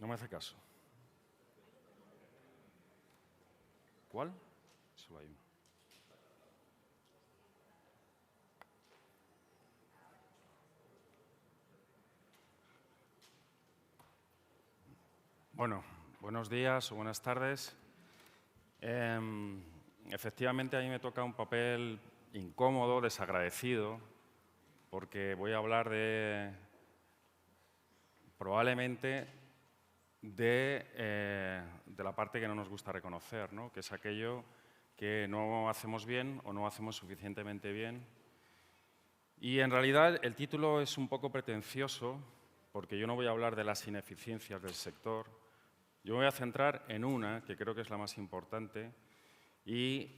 No me hace caso. ¿Cuál? Solo hay uno. Bueno, buenos días o buenas tardes. Efectivamente, a mí me toca un papel incómodo, desagradecido, porque voy a hablar probablemente de la parte que no nos gusta reconocer, ¿no? Que es aquello que no hacemos bien o no hacemos suficientemente bien. Y en realidad el título es un poco pretencioso, porque yo no voy a hablar de las ineficiencias del sector. Yo me voy a centrar en una, que creo que es la más importante. Y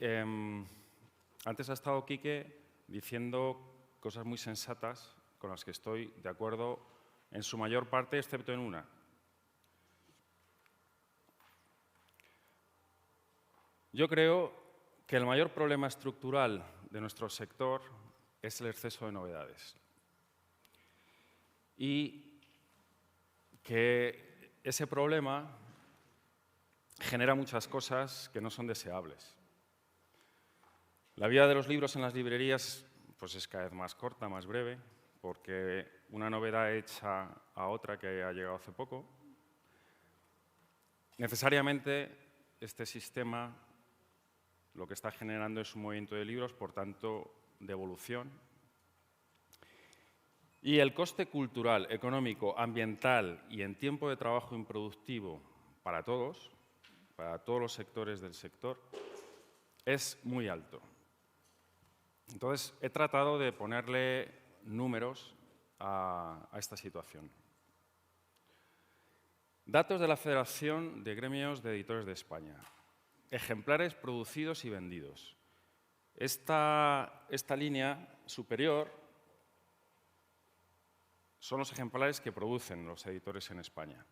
antes ha estado Quique diciendo cosas muy sensatas con las que estoy de acuerdo en su mayor parte, excepto en una. Yo creo que el mayor problema estructural de nuestro sector es el exceso de novedades. Y que ese problema genera muchas cosas que no son deseables. La vida de los libros en las librerías pues es cada vez más corta, más breve, porque una novedad hecha a otra que ha llegado hace poco. Necesariamente este sistema lo que está generando es un movimiento de libros, por tanto, de evolución. Y el coste cultural, económico, ambiental y en tiempo de trabajo improductivo para todos los sectores del sector, es muy alto. Entonces, he tratado de ponerle números a esta situación. Datos de la Federación de Gremios de Editores de España. Ejemplares producidos y vendidos. Esta línea superior son los ejemplares que producen los editores en España.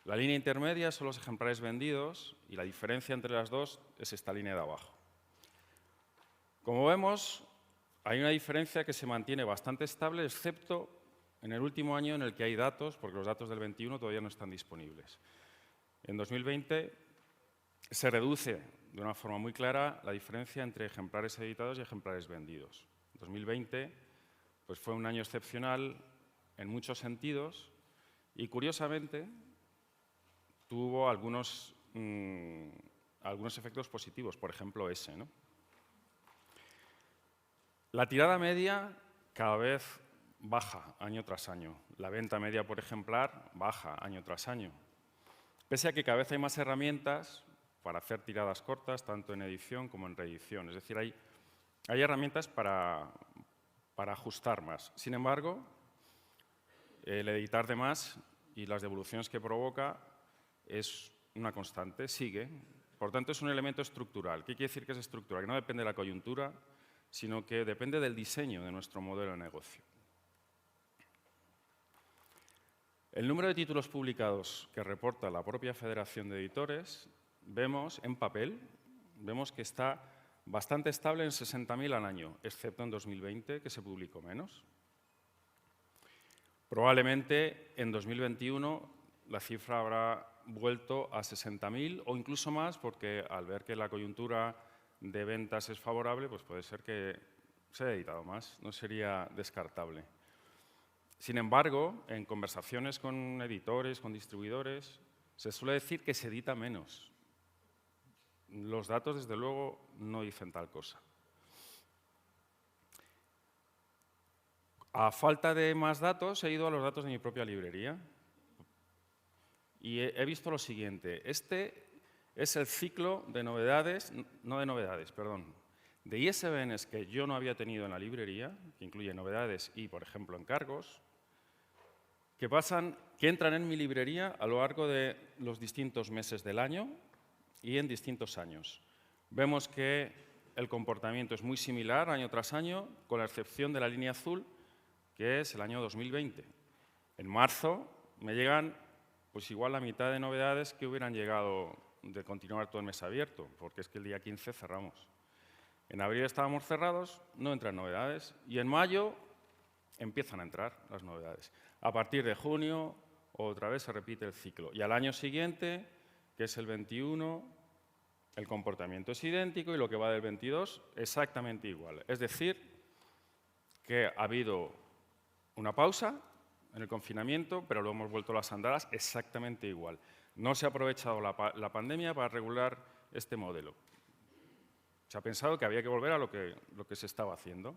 La línea intermedia son los ejemplares vendidos y la diferencia entre las dos es esta línea de abajo. Como vemos, hay una diferencia que se mantiene bastante estable, excepto en el último año en el que hay datos, porque los datos del 21 todavía no están disponibles. En 2020 se reduce de una forma muy clara la diferencia entre ejemplares editados y ejemplares vendidos. 2020 pues fue un año excepcional en muchos sentidos y, curiosamente, tuvo algunos efectos positivos, por ejemplo, ese, ¿no? La tirada media cada vez baja año tras año. La venta media por ejemplar baja año tras año. Pese a que cada vez hay más herramientas para hacer tiradas cortas, tanto en edición como en reedición. Es decir, hay herramientas para ajustar más. Sin embargo, el editar de más y las devoluciones que provoca es una constante, sigue. Por tanto, es un elemento estructural. ¿Qué quiere decir que es estructural? Que no depende de la coyuntura, sino que depende del diseño de nuestro modelo de negocio. El número de títulos publicados que reporta la propia Federación de Editores, vemos en papel, vemos que está bastante estable en 60.000 al año, excepto en 2020, que se publicó menos. Probablemente en 2021 la cifra habrá vuelto a 60.000 o incluso más, porque al ver que la coyuntura de ventas es favorable, pues puede ser que se haya editado más, no sería descartable. Sin embargo, en conversaciones con editores, con distribuidores, se suele decir que se edita menos. Los datos, desde luego, no dicen tal cosa. A falta de más datos, he ido a los datos de mi propia librería y he visto lo siguiente. Este es el ciclo de novedades, de ISBNs que yo no había tenido en la librería, que incluye novedades y, por ejemplo, encargos, que entran en mi librería a lo largo de los distintos meses del año y en distintos años. Vemos que el comportamiento es muy similar año tras año, con la excepción de la línea azul, que es el año 2020. En marzo me llegan pues igual la mitad de novedades que hubieran llegado de continuar todo el mes abierto, porque es que el día 15 cerramos. En abril estábamos cerrados, no entran novedades, y en mayo empiezan a entrar las novedades. A partir de junio, otra vez se repite el ciclo. Y al año siguiente, que es el 21, el comportamiento es idéntico y lo que va del 22 exactamente igual. Es decir, que ha habido una pausa en el confinamiento, pero lo hemos vuelto las andadas exactamente igual. No se ha aprovechado la pandemia para regular este modelo. Se ha pensado que había que volver a lo que se estaba haciendo.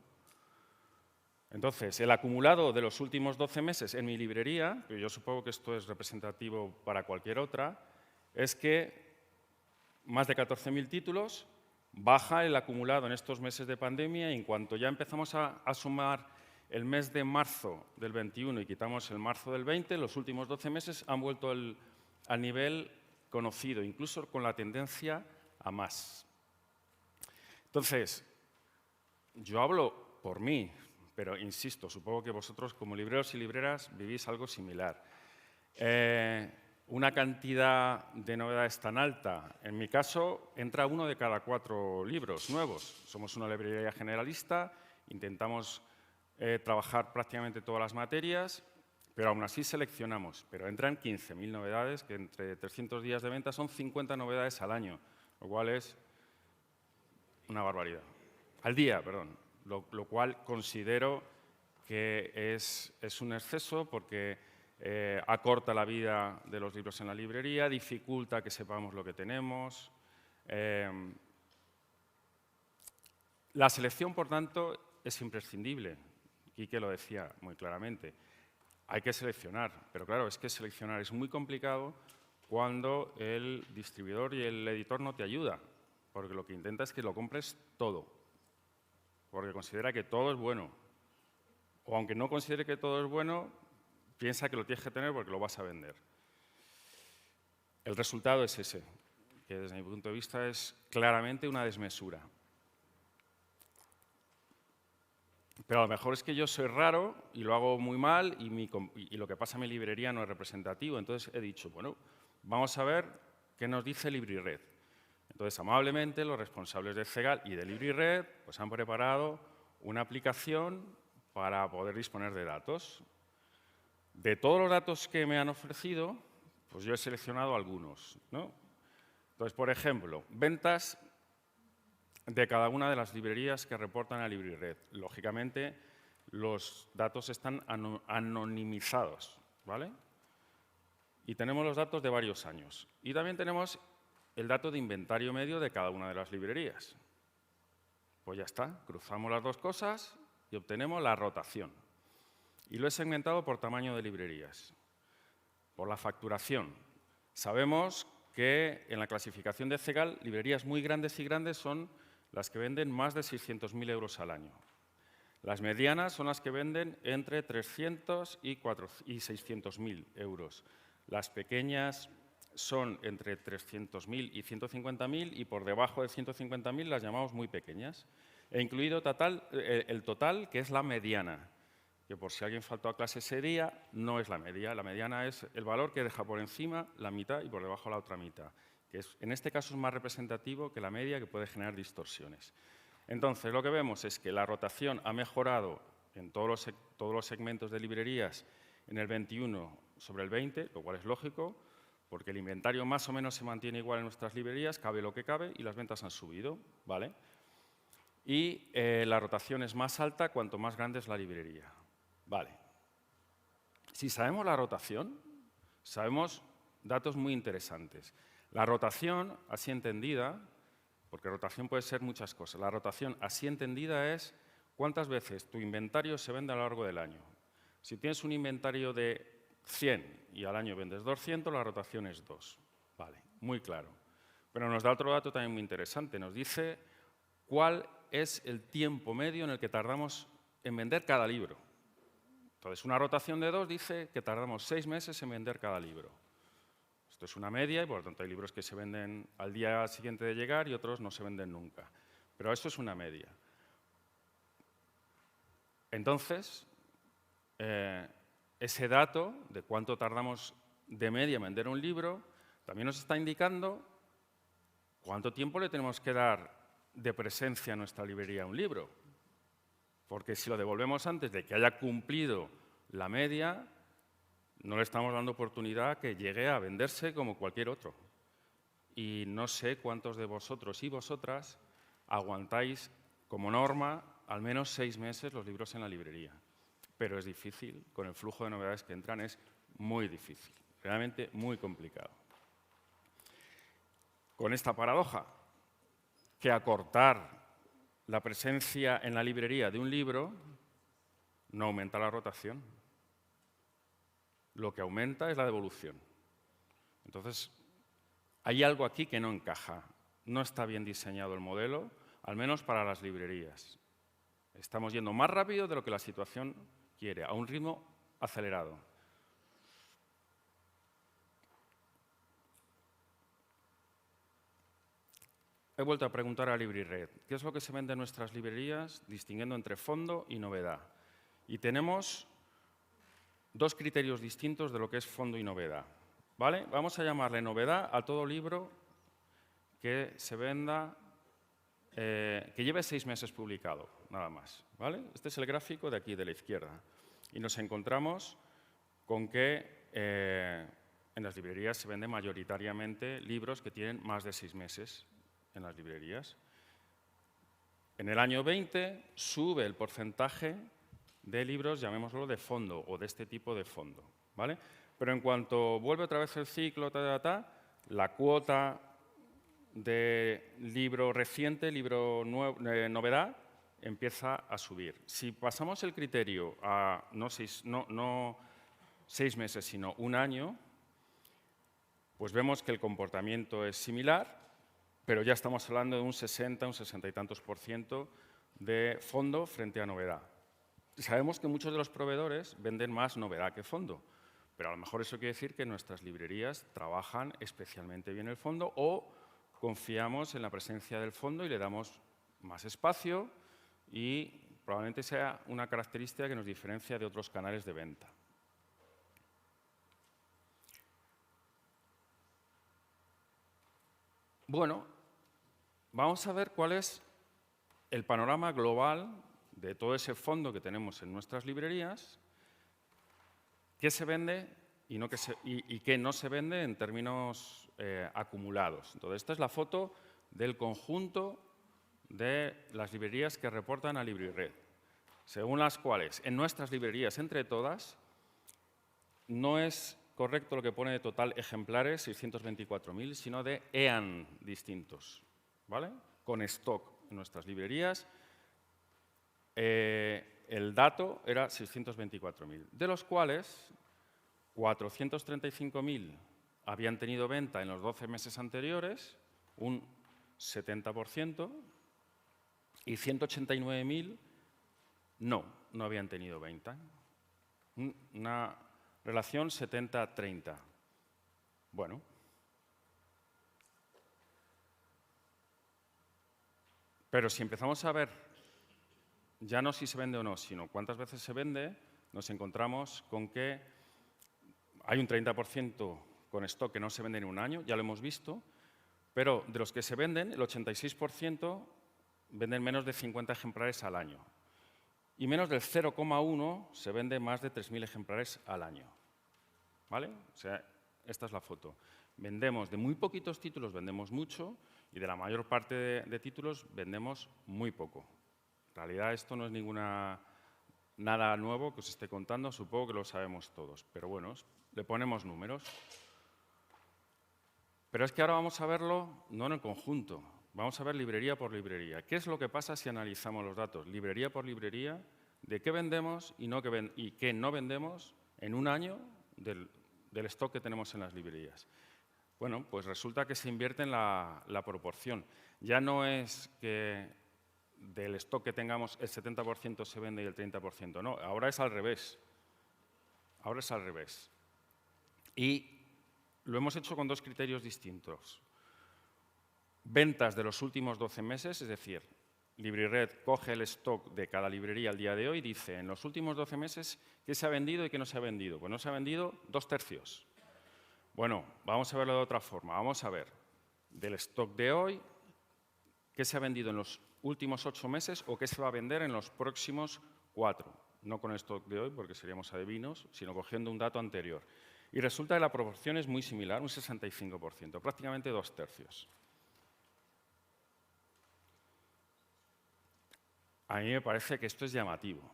Entonces, el acumulado de los últimos 12 meses en mi librería, que yo supongo que esto es representativo para cualquier otra, es que más de 14.000 títulos, baja el acumulado en estos meses de pandemia y en cuanto ya empezamos a sumar el mes de marzo del 21 y quitamos el marzo del 20, los últimos 12 meses han vuelto al nivel conocido, incluso con la tendencia a más. Entonces, yo hablo por mí, pero insisto, supongo que vosotros como libreros y libreras vivís algo similar. Una cantidad de novedades tan alta, en mi caso, entra 1 de cada 4 libros nuevos. Somos una librería generalista, intentamos trabajar prácticamente todas las materias, pero aún así seleccionamos. Pero entran 15.000 novedades, que entre 300 días de venta son 50 novedades al año, lo cual es una barbaridad. Al día, perdón. Lo cual considero que es un exceso porque acorta la vida de los libros en la librería, dificulta que sepamos lo que tenemos. La selección, por tanto, es imprescindible. Quique lo decía muy claramente. Hay que seleccionar, pero claro, es que seleccionar es muy complicado cuando el distribuidor y el editor no te ayuda, porque lo que intenta es que lo compres todo, porque considera que todo es bueno. O aunque no considere que todo es bueno, piensa que lo tienes que tener porque lo vas a vender. El resultado es ese, que desde mi punto de vista es claramente una desmesura. Pero a lo mejor es que yo soy raro y lo hago muy mal y lo que pasa en mi librería no es representativo. Entonces he dicho, bueno, vamos a ver qué nos dice LibriRed. Entonces, amablemente, los responsables de CEGAL y de LibriRed pues, han preparado una aplicación para poder disponer de datos. De todos los datos que me han ofrecido, pues yo he seleccionado algunos, ¿no? Entonces, por ejemplo, ventas de cada una de las librerías que reportan a LibriRed. Lógicamente, los datos están anonimizados, ¿vale? Y tenemos los datos de varios años. Y también tenemos el dato de inventario medio de cada una de las librerías. Pues ya está, cruzamos las dos cosas y obtenemos la rotación. Y lo he segmentado por tamaño de librerías, por la facturación. Sabemos que en la clasificación de CEGAL, librerías muy grandes y grandes son las que venden más de 600.000 euros al año. Las medianas son las que venden entre 300 y 600.000 euros. Las pequeñas son entre 300.000 y 150.000 y por debajo de 150.000 las llamamos muy pequeñas. He incluido el total, que es la mediana, que por si alguien faltó a clase ese día, no es la media. La mediana es el valor que deja por encima la mitad y por debajo la otra mitad, que en este caso es más representativo que la media, que puede generar distorsiones. Entonces, lo que vemos es que la rotación ha mejorado en todos los segmentos de librerías en el 21 sobre el 20, lo cual es lógico, porque el inventario más o menos se mantiene igual en nuestras librerías, cabe lo que cabe, y las ventas han subido, ¿vale? Y la rotación es más alta cuanto más grande es la librería. Vale. Si sabemos la rotación, sabemos datos muy interesantes. La rotación, así entendida, porque rotación puede ser muchas cosas, la rotación así entendida es cuántas veces tu inventario se vende a lo largo del año. Si tienes un inventario de 100 y al año vendes 200, la rotación es 2. Vale, muy claro. Pero nos da otro dato también muy interesante. Nos dice cuál es el tiempo medio en el que tardamos en vender cada libro. Entonces, una rotación de 2 dice que tardamos 6 meses en vender cada libro. Esto es una media y, por lo tanto, hay libros que se venden al día siguiente de llegar y otros no se venden nunca. Pero esto es una media. Entonces, ese dato de cuánto tardamos de media en vender un libro también nos está indicando cuánto tiempo le tenemos que dar de presencia en nuestra librería a un libro. Porque si lo devolvemos antes de que haya cumplido la media, no le estamos dando oportunidad a que llegue a venderse como cualquier otro. Y no sé cuántos de vosotros y vosotras aguantáis como norma al menos 6 meses los libros en la librería. Pero es difícil, con el flujo de novedades que entran es muy difícil, realmente muy complicado. Con esta paradoja, que acortar la presencia en la librería de un libro no aumenta la rotación. Lo que aumenta es la devolución. Entonces, hay algo aquí que no encaja. No está bien diseñado el modelo, al menos para las librerías. Estamos yendo más rápido de lo que la situación quiere, a un ritmo acelerado. He vuelto a preguntar a LibriRed, ¿qué es lo que se vende en nuestras librerías distinguiendo entre fondo y novedad? Y tenemos 2 criterios distintos de lo que es fondo y novedad. ¿Vale? Vamos a llamarle novedad a todo libro que se venda, que lleve 6 meses publicado, nada más. ¿Vale? Este es el gráfico de aquí, de la izquierda. Y nos encontramos con que en las librerías se venden mayoritariamente libros que tienen más de 6 meses en las librerías. En el año 20 sube el porcentaje de libros, llamémoslo, de fondo o de este tipo de fondo, ¿vale? Pero en cuanto vuelve otra vez el ciclo, la cuota de libro reciente, libro nuevo, novedad, empieza a subir. Si pasamos el criterio a no 6 meses, sino un año, pues vemos que el comportamiento es similar, pero ya estamos hablando de un 60, un 60 y tantos % de fondo frente a novedad. Sabemos que muchos de los proveedores venden más novedad que fondo, pero a lo mejor eso quiere decir que nuestras librerías trabajan especialmente bien el fondo o confiamos en la presencia del fondo y le damos más espacio y probablemente sea una característica que nos diferencia de otros canales de venta. Bueno, vamos a ver cuál es el panorama global de todo ese fondo que tenemos en nuestras librerías, qué se vende y qué no se vende en términos acumulados. Entonces, esta es la foto del conjunto de las librerías que reportan a LibriRed, según las cuales en nuestras librerías, entre todas, no es correcto lo que pone de total ejemplares, 624.000, sino de EAN distintos, ¿vale? Con stock en nuestras librerías, el dato era 624.000, de los cuales 435.000 habían tenido venta en los 12 meses anteriores, un 70%, y 189.000 no habían tenido venta. Una relación 70-30. Bueno. Pero si empezamos a ver ya no si se vende o no, sino cuántas veces se vende, nos encontramos con que hay un 30% con stock que no se vende en un año, ya lo hemos visto, pero de los que se venden, el 86% venden menos de 50 ejemplares al año. Y menos del 0,1 se vende más de 3.000 ejemplares al año. ¿Vale? O sea, esta es la foto. Vendemos de muy poquitos títulos, vendemos mucho, y de la mayor parte de títulos vendemos muy poco. En realidad esto no es nada nuevo que os esté contando, supongo que lo sabemos todos, pero bueno, le ponemos números. Pero es que ahora vamos a verlo no en el conjunto, vamos a ver librería por librería. ¿Qué es lo que pasa si analizamos los datos, librería por librería, de qué vendemos y qué no vendemos en un año del stock que tenemos en las librerías? Bueno, pues resulta que se invierte en la proporción. Ya no es que del stock que tengamos el 70% se vende y el 30% no, ahora es al revés. Ahora es al revés. Y lo hemos hecho con 2 criterios distintos. Ventas de los últimos 12 meses, es decir, LibriRed coge el stock de cada librería al día de hoy y dice, en los últimos 12 meses, ¿qué se ha vendido y qué no se ha vendido? Pues no se ha vendido 2/3. Bueno, vamos a verlo de otra forma. Vamos a ver del stock de hoy, qué se ha vendido en los últimos 8 meses o qué se va a vender en los próximos 4. no con el stock de hoy, porque seríamos adivinos, sino cogiendo un dato anterior. Y resulta que la proporción es muy similar, un 65%, prácticamente 2/3. A mí me parece que esto es llamativo.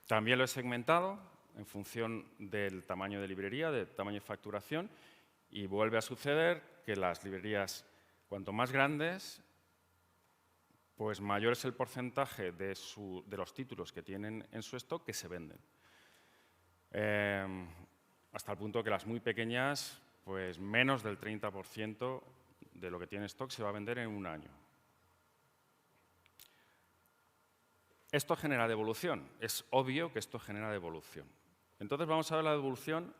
También lo he segmentado en función del tamaño de librería, del tamaño de facturación, y vuelve a suceder que las librerías, cuanto más grandes, pues mayor es el porcentaje de los títulos que tienen en su stock que se venden. Hasta el punto que las muy pequeñas, pues menos del 30% de lo que tiene stock se va a vender en un año. Esto genera devolución. Es obvio que esto genera devolución. Entonces vamos a ver la devolución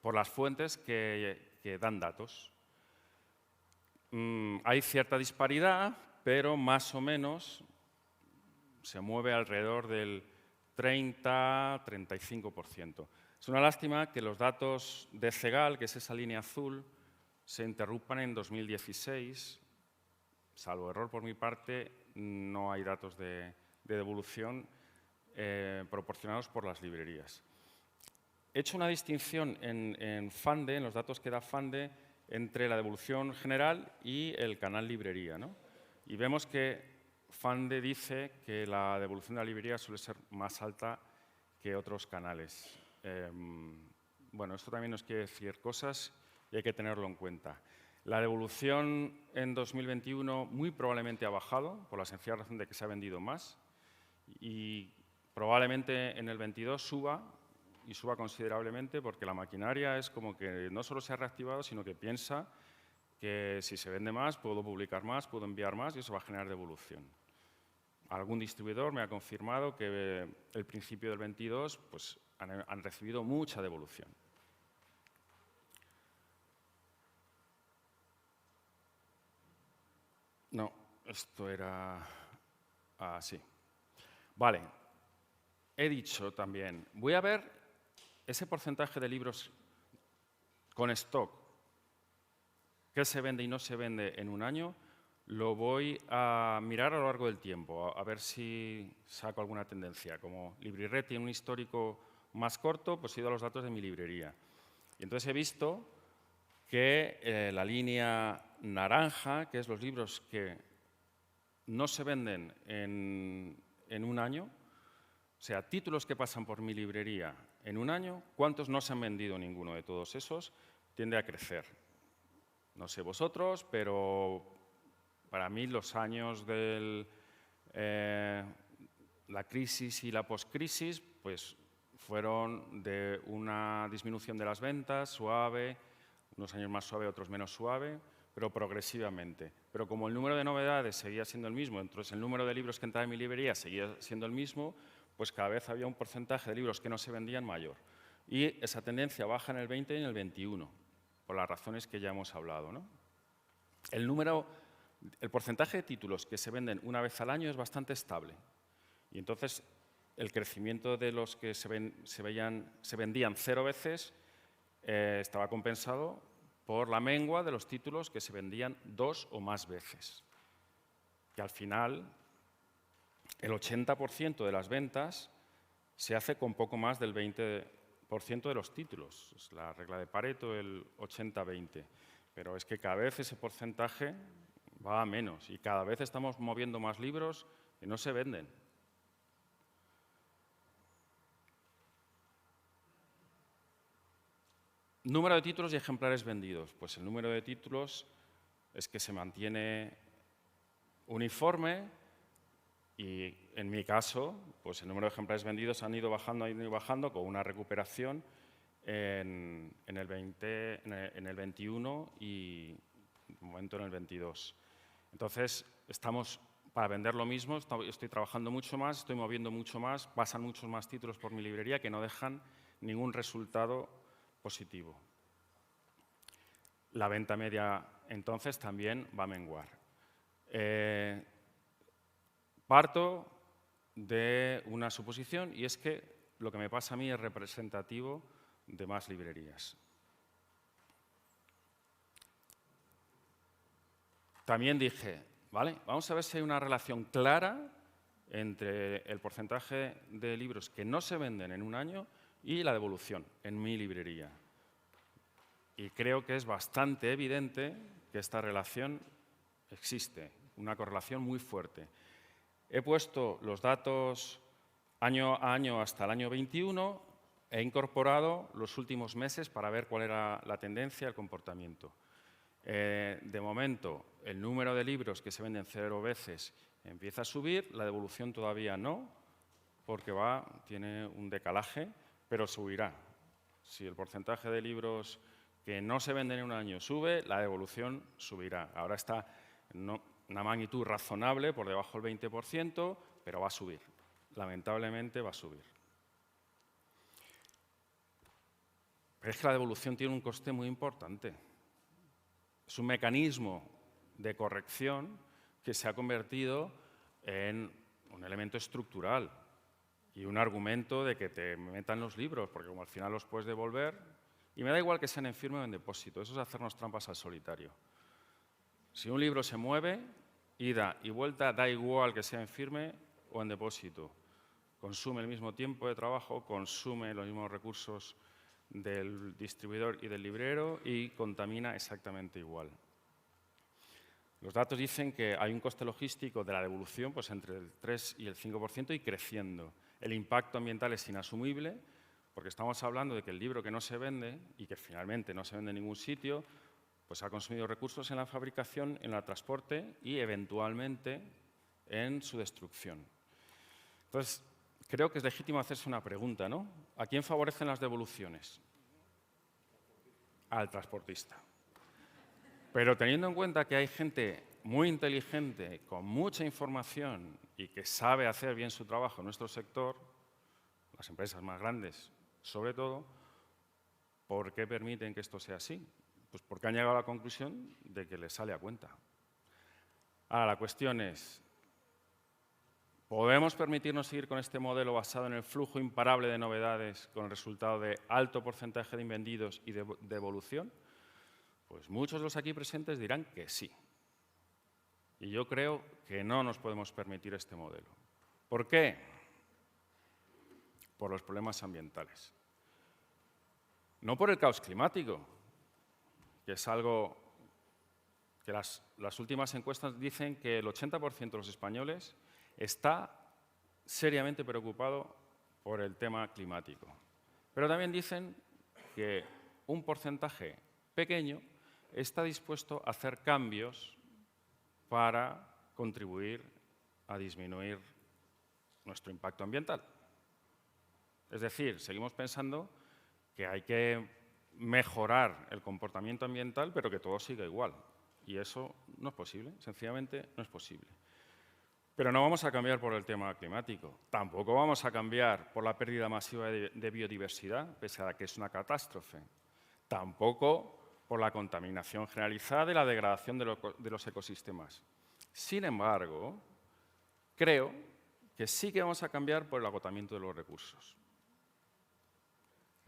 por las fuentes que dan datos. Hay cierta disparidad, pero más o menos se mueve alrededor del 30-35%. Es una lástima que los datos de CEGAL, que es esa línea azul, se interrumpan en 2016. Salvo error por mi parte, no hay datos de devolución proporcionados por las librerías. He hecho una distinción en Fande, en los datos que da Fande, entre la devolución general y el canal librería, ¿no? Y vemos que Fande dice que la devolución de la librería suele ser más alta que otros canales. Bueno, esto también nos quiere decir cosas y hay que tenerlo en cuenta. La devolución en 2021 muy probablemente ha bajado, por la sencilla razón de que se ha vendido más, y probablemente en el 22 suba, y suba considerablemente, porque la maquinaria es como que no solo se ha reactivado, sino que piensa que si se vende más, puedo publicar más, puedo enviar más, y eso va a generar devolución. Algún distribuidor me ha confirmado que el principio del 22 pues, han recibido mucha devolución. No, esto era así. Vale, he dicho también, voy a ver ese porcentaje de libros con stock que se vende y no se vende en un año, lo voy a mirar a lo largo del tiempo, a ver si saco alguna tendencia. Como LibriRed tiene un histórico más corto, pues he ido a los datos de mi librería. Y entonces he visto que la línea naranja, que es los libros que no se venden en un año, o sea, títulos que pasan por mi librería en un año, ¿cuántos no se han vendido ninguno de todos esos? Tiende a crecer. No sé vosotros, pero para mí los años de la crisis y la postcrisis pues, fueron de una disminución de las ventas suave, unos años más suave, otros menos suave, pero progresivamente. Pero como el número de novedades seguía siendo el mismo, entonces el número de libros que entraba en mi librería seguía siendo el mismo, pues cada vez había un porcentaje de libros que no se vendían mayor. Y esa tendencia baja en el 20 y en el 21, por las razones que ya hemos hablado, ¿no? El porcentaje de títulos que se venden una vez al año es bastante estable. Y entonces el crecimiento de los que se vendían 0 veces estaba compensado por la mengua de los títulos que se vendían 2 o más veces. Que al final el 80% de las ventas se hace con poco más del 20% de los títulos. Es la regla de Pareto, el 80-20. Pero es que cada vez ese porcentaje va a menos y cada vez estamos moviendo más libros que no se venden. Número de títulos y ejemplares vendidos. Pues el número de títulos es que se mantiene uniforme y en mi caso, pues el número de ejemplares vendidos han ido bajando con una recuperación en el 21 y un momento en el 22. Entonces, estamos para vender lo mismo, estoy trabajando mucho más, estoy moviendo mucho más, pasan muchos más títulos por mi librería que no dejan ningún resultado positivo. La venta media, entonces, también va a menguar. Parto de una suposición y es que lo que me pasa a mí es representativo de más librerías. También dije, ¿Vale? Vamos a ver si hay una relación clara entre el porcentaje de libros que no se venden en un año y la devolución en mi librería. Y creo que es bastante evidente que esta relación existe, una correlación muy fuerte. He puesto los datos año a año hasta el año 21, he incorporado los últimos meses para ver cuál era la tendencia, el comportamiento. De momento, el número de libros que se venden 0 veces empieza a subir, la devolución todavía no, porque tiene un decalaje, pero subirá. Si el porcentaje de libros que no se venden en un año sube, la devolución subirá. Ahora está en una magnitud razonable, por debajo del 20%, pero va a subir. Lamentablemente va a subir. Pero es que la devolución tiene un coste muy importante. Es un mecanismo de corrección que se ha convertido en un elemento estructural y un argumento de que te metan los libros, porque como al final los puedes devolver, y me da igual que sean en firme o en depósito, eso es hacernos trampas al solitario. Si un libro se mueve, ida y vuelta, da igual que sea en firme o en depósito. Consume el mismo tiempo de trabajo, consume los mismos recursos del distribuidor y del librero y contamina exactamente igual. Los datos dicen que hay un coste logístico de la devolución pues entre el 3 y el 5% y creciendo. El impacto ambiental es inasumible porque estamos hablando de que el libro que no se vende y que finalmente no se vende en ningún sitio pues ha consumido recursos en la fabricación, en el transporte y eventualmente en su destrucción. Entonces, creo que es legítimo hacerse una pregunta, ¿no? ¿A quién favorecen las devoluciones? Al transportista. Pero teniendo en cuenta que hay gente muy inteligente, con mucha información y que sabe hacer bien su trabajo en nuestro sector, las empresas más grandes sobre todo, ¿por qué permiten que esto sea así? Pues porque han llegado a la conclusión de que les sale a cuenta. Ahora, la cuestión es, ¿podemos permitirnos seguir con este modelo basado en el flujo imparable de novedades con el resultado de alto porcentaje de invendidos y de devolución? Pues muchos de los aquí presentes dirán que sí. Y yo creo que no nos podemos permitir este modelo. ¿Por qué? Por los problemas ambientales. No por el caos climático, que es algo que las últimas encuestas dicen que el 80% de los españoles está seriamente preocupado por el tema climático. Pero también dicen que un porcentaje pequeño está dispuesto a hacer cambios para contribuir a disminuir nuestro impacto ambiental. Es decir, seguimos pensando que hay que mejorar el comportamiento ambiental, pero que todo siga igual. Y eso no es posible, sencillamente no es posible. Pero no vamos a cambiar por el tema climático. Tampoco vamos a cambiar por la pérdida masiva de biodiversidad, pese a que es una catástrofe. Tampoco por la contaminación generalizada y la degradación de los ecosistemas. Sin embargo, creo que sí que vamos a cambiar por el agotamiento de los recursos.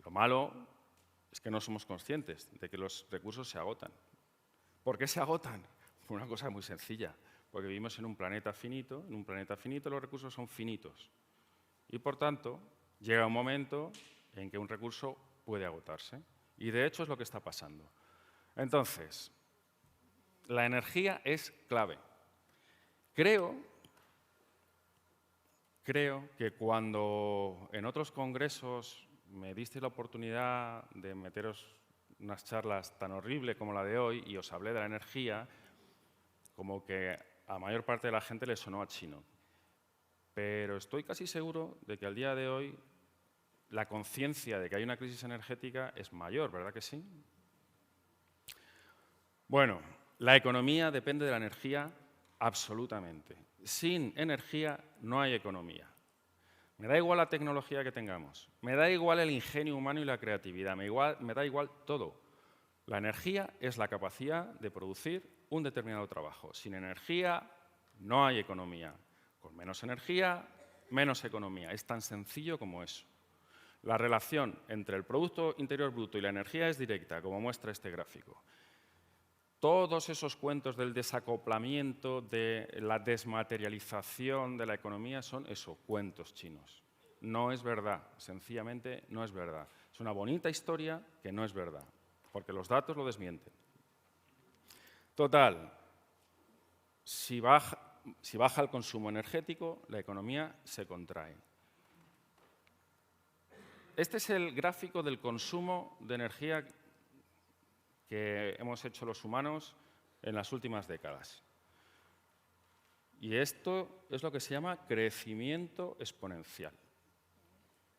Lo malo es que no somos conscientes de que los recursos se agotan. ¿Por qué se agotan? Por una cosa muy sencilla. Porque vivimos en un planeta finito los recursos son finitos. Y por tanto, llega un momento en que un recurso puede agotarse. Y de hecho es lo que está pasando. Entonces, la energía es clave. Creo que cuando en otros congresos me disteis la oportunidad de meteros unas charlas tan horribles como la de hoy y os hablé de la energía, como que a mayor parte de la gente le sonó a chino. Pero estoy casi seguro de que al día de hoy la conciencia de que hay una crisis energética es mayor, ¿verdad que sí? Bueno, la economía depende de la energía absolutamente. Sin energía no hay economía. Me da igual la tecnología que tengamos, me da igual el ingenio humano y la creatividad, me da igual todo. La energía es la capacidad de producir un determinado trabajo. Sin energía no hay economía. Con menos energía, menos economía. Es tan sencillo como eso. La relación entre el Producto Interior Bruto y la energía es directa, como muestra este gráfico. Todos esos cuentos del desacoplamiento, de la desmaterialización de la economía son eso, cuentos chinos. No es verdad, sencillamente no es verdad. Es una bonita historia que no es verdad, porque los datos lo desmienten. Total, si baja el consumo energético, la economía se contrae. Este es el gráfico del consumo de energía que hemos hecho los humanos en las últimas décadas. Y esto es lo que se llama crecimiento exponencial,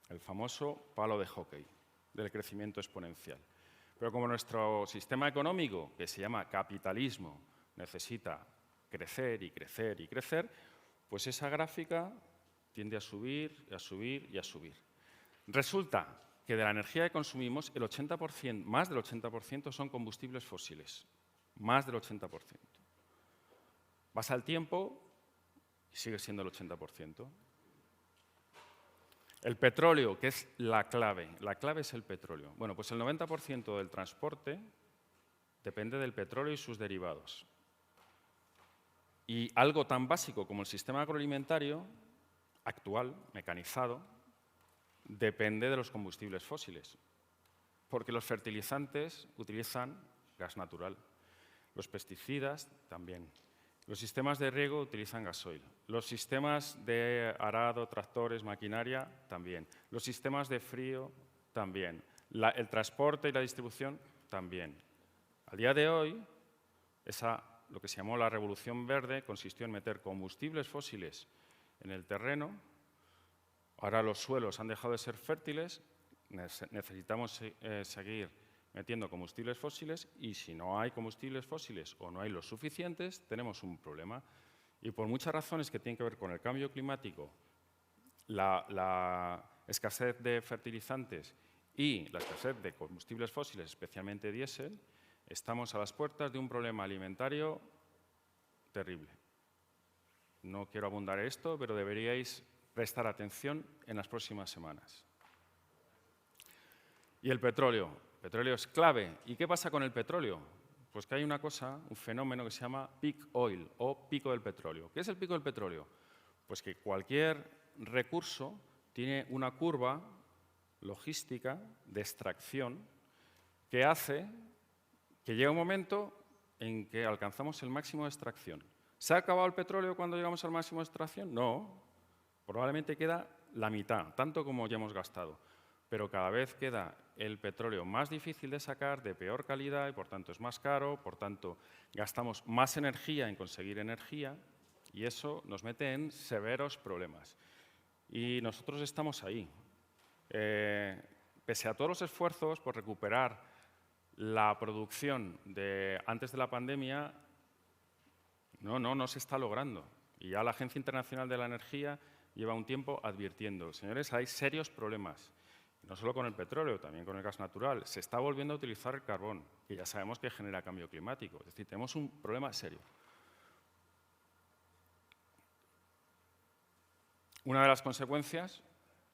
el famoso palo de hockey del crecimiento exponencial. Pero como nuestro sistema económico, que se llama capitalismo, necesita crecer y crecer y crecer, pues esa gráfica tiende a subir, a subir y a subir. Resulta que de la energía que consumimos, el 80%, más del 80% son combustibles fósiles. Más del 80%. Pasa el tiempo y sigue siendo el 80%. El petróleo, que es la clave es el petróleo. Bueno, pues el 90% del transporte depende del petróleo y sus derivados. Y algo tan básico como el sistema agroalimentario actual, mecanizado, depende de los combustibles fósiles, porque los fertilizantes utilizan gas natural, los pesticidas también, los sistemas de riego utilizan gasoil, los sistemas de arado, tractores, maquinaria también, los sistemas de frío también, el transporte y la distribución también. A día de hoy, lo que se llamó la revolución verde consistió en meter combustibles fósiles en el terreno. Ahora los suelos han dejado de ser fértiles, necesitamos seguir metiendo combustibles fósiles y si no hay combustibles fósiles o no hay los suficientes, tenemos un problema. Y por muchas razones que tienen que ver con el cambio climático, la escasez de fertilizantes y la escasez de combustibles fósiles, especialmente diésel, estamos a las puertas de un problema alimentario terrible. No quiero abundar en esto, pero deberíais prestar atención en las próximas semanas. Y el petróleo. El petróleo es clave. ¿Y qué pasa con el petróleo? Pues que hay una cosa, un fenómeno que se llama peak oil o pico del petróleo. ¿Qué es el pico del petróleo? Pues que cualquier recurso tiene una curva logística de extracción que hace que llegue un momento en que alcanzamos el máximo de extracción. ¿Se ha acabado el petróleo cuando llegamos al máximo de extracción? No. Probablemente queda la mitad, tanto como ya hemos gastado. Pero cada vez queda el petróleo más difícil de sacar, de peor calidad y por tanto es más caro, por tanto gastamos más energía en conseguir energía y eso nos mete en severos problemas. Y nosotros estamos ahí. Pese a todos los esfuerzos por recuperar la producción de antes de la pandemia, no se está logrando. Y ya la Agencia Internacional de la Energía lleva un tiempo advirtiendo, señores, hay serios problemas. No solo con el petróleo, también con el gas natural. Se está volviendo a utilizar el carbón, que ya sabemos que genera cambio climático. Es decir, tenemos un problema serio. Una de las consecuencias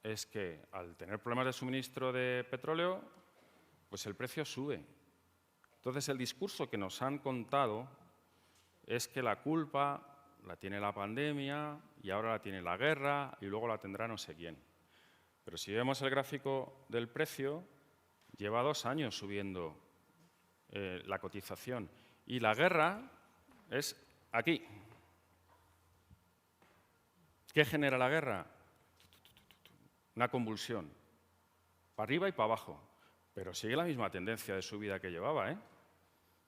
es que al tener problemas de suministro de petróleo, pues el precio sube. Entonces, el discurso que nos han contado es que la culpa la tiene la pandemia y ahora la tiene la guerra y luego la tendrá no sé quién. Pero si vemos el gráfico del precio, lleva 2 años subiendo la cotización y la guerra es aquí. ¿Qué genera la guerra? Una convulsión, para arriba y para abajo, pero sigue la misma tendencia de subida que llevaba, ¿eh?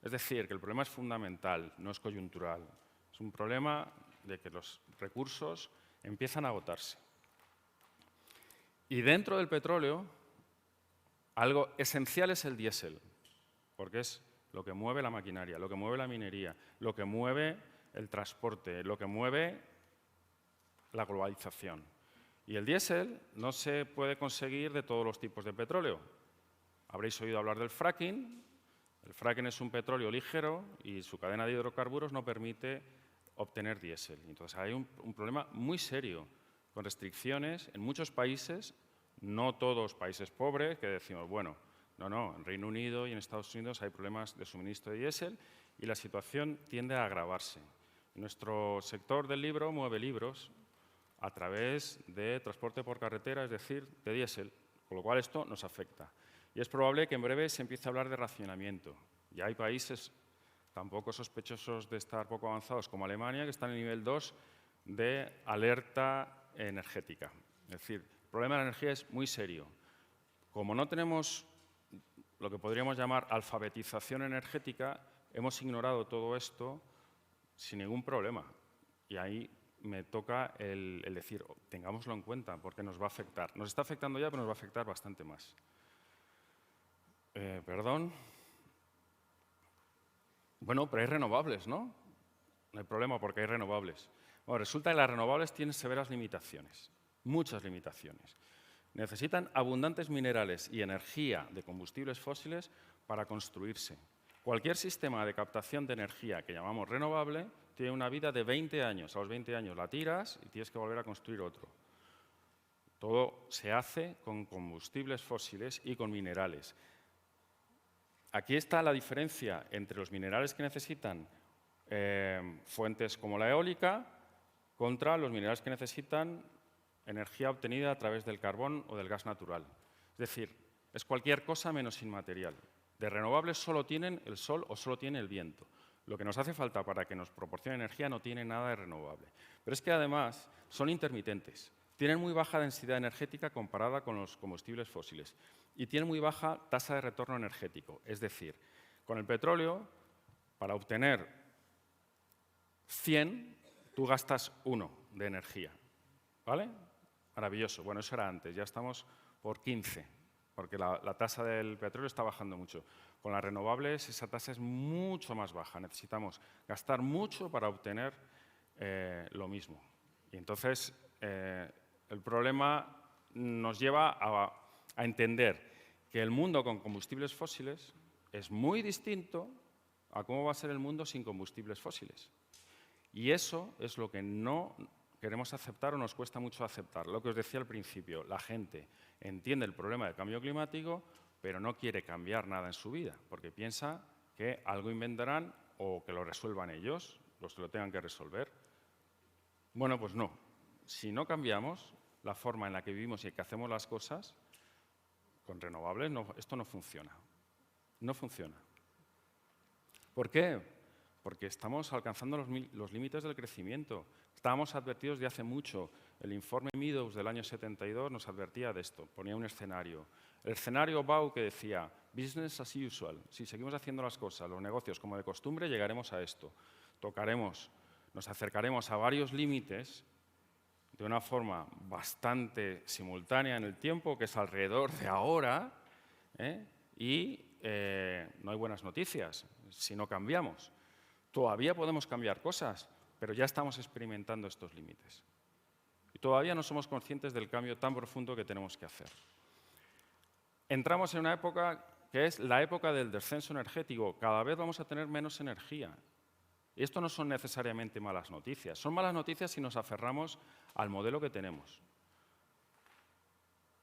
Es decir, que el problema es fundamental, no es coyuntural. Es un problema de que los recursos empiezan a agotarse. Y dentro del petróleo, algo esencial es el diésel, porque es lo que mueve la maquinaria, lo que mueve la minería, lo que mueve el transporte, lo que mueve la globalización. Y el diésel no se puede conseguir de todos los tipos de petróleo. Habréis oído hablar del fracking. El fracking es un petróleo ligero y su cadena de hidrocarburos no permite obtener diésel. Entonces hay un problema muy serio con restricciones en muchos países, no todos países pobres, que decimos, bueno, no, en Reino Unido y en Estados Unidos hay problemas de suministro de diésel y la situación tiende a agravarse. Nuestro sector del libro mueve libros a través de transporte por carretera, es decir, de diésel, con lo cual esto nos afecta. Y es probable que en breve se empiece a hablar de racionamiento. Ya hay países tampoco sospechosos de estar poco avanzados como Alemania, que están en el nivel 2 de alerta energética. Es decir, el problema de la energía es muy serio. Como no tenemos lo que podríamos llamar alfabetización energética, hemos ignorado todo esto sin ningún problema. Y ahí me toca el decir, tengámoslo en cuenta, porque nos va a afectar. Nos está afectando ya, pero nos va a afectar bastante más. Perdón. Bueno, pero hay renovables, ¿no? No hay problema porque hay renovables. Bueno, resulta que las renovables tienen severas limitaciones, muchas limitaciones. Necesitan abundantes minerales y energía de combustibles fósiles para construirse. Cualquier sistema de captación de energía que llamamos renovable tiene una vida de 20 años. A los 20 años la tiras y tienes que volver a construir otro. Todo se hace con combustibles fósiles y con minerales. Aquí está la diferencia entre los minerales que necesitan fuentes como la eólica contra los minerales que necesitan energía obtenida a través del carbón o del gas natural. Es decir, es cualquier cosa menos inmaterial. De renovables solo tienen el sol o solo tiene el viento. Lo que nos hace falta para que nos proporcione energía no tiene nada de renovable. Pero es que además son intermitentes. Tienen muy baja densidad energética comparada con los combustibles fósiles y tienen muy baja tasa de retorno energético. Es decir, con el petróleo, para obtener 100, tú gastas 1 de energía. ¿Vale? Maravilloso. Bueno, eso era antes, ya estamos por 15, porque la tasa del petróleo está bajando mucho. Con las renovables esa tasa es mucho más baja. Necesitamos gastar mucho para obtener lo mismo. Y entonces el problema nos lleva a entender que el mundo con combustibles fósiles es muy distinto a cómo va a ser el mundo sin combustibles fósiles. Y eso es lo que no queremos aceptar o nos cuesta mucho aceptar. Lo que os decía al principio, la gente entiende el problema del cambio climático, pero no quiere cambiar nada en su vida, porque piensa que algo inventarán o que lo resuelvan ellos, los que lo tengan que resolver. Bueno, pues no. Si no cambiamos la forma en la que vivimos y que hacemos las cosas, con renovables esto no funciona. No funciona. ¿Por qué? Porque estamos alcanzando los límites del crecimiento. Estábamos advertidos de hace mucho. El informe Meadows del año 72 nos advertía de esto, ponía un escenario. El escenario BAU que decía, business as usual, si seguimos haciendo las cosas, los negocios como de costumbre, llegaremos a esto. Nos acercaremos a varios límites de una forma bastante simultánea en el tiempo, que es alrededor de ahora, y no hay buenas noticias si no cambiamos. Todavía podemos cambiar cosas, pero ya estamos experimentando estos límites. Y todavía no somos conscientes del cambio tan profundo que tenemos que hacer. Entramos en una época que es la época del descenso energético. Cada vez vamos a tener menos energía. Y esto no son necesariamente malas noticias. Son malas noticias si nos aferramos al modelo que tenemos.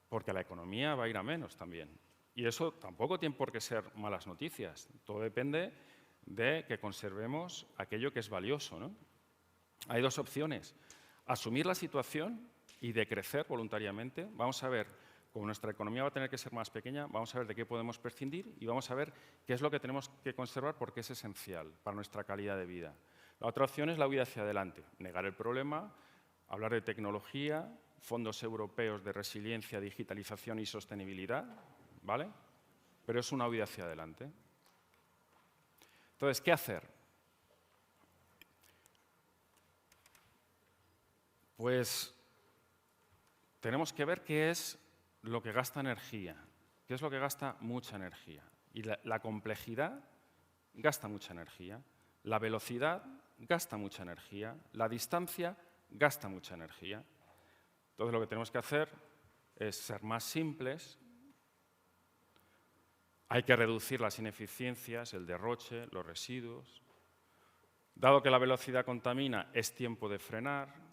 Porque la economía va a ir a menos también. Y eso tampoco tiene por qué ser malas noticias. Todo depende de que conservemos aquello que es valioso, ¿no? Hay dos opciones. Asumir la situación y decrecer voluntariamente. Vamos a ver, como nuestra economía va a tener que ser más pequeña, vamos a ver de qué podemos prescindir y vamos a ver qué es lo que tenemos que conservar porque es esencial para nuestra calidad de vida. La otra opción es la huida hacia adelante. Negar el problema, hablar de tecnología, fondos europeos de resiliencia, digitalización y sostenibilidad, ¿vale? Pero es una huida hacia adelante. Entonces, ¿qué hacer? Pues tenemos que ver qué es lo que gasta energía, qué es lo que gasta mucha energía. Y la complejidad gasta mucha energía, la velocidad gasta mucha energía, la distancia gasta mucha energía. Entonces, lo que tenemos que hacer es ser más simples. Hay que reducir las ineficiencias, el derroche, los residuos. Dado que la velocidad contamina, es tiempo de frenar.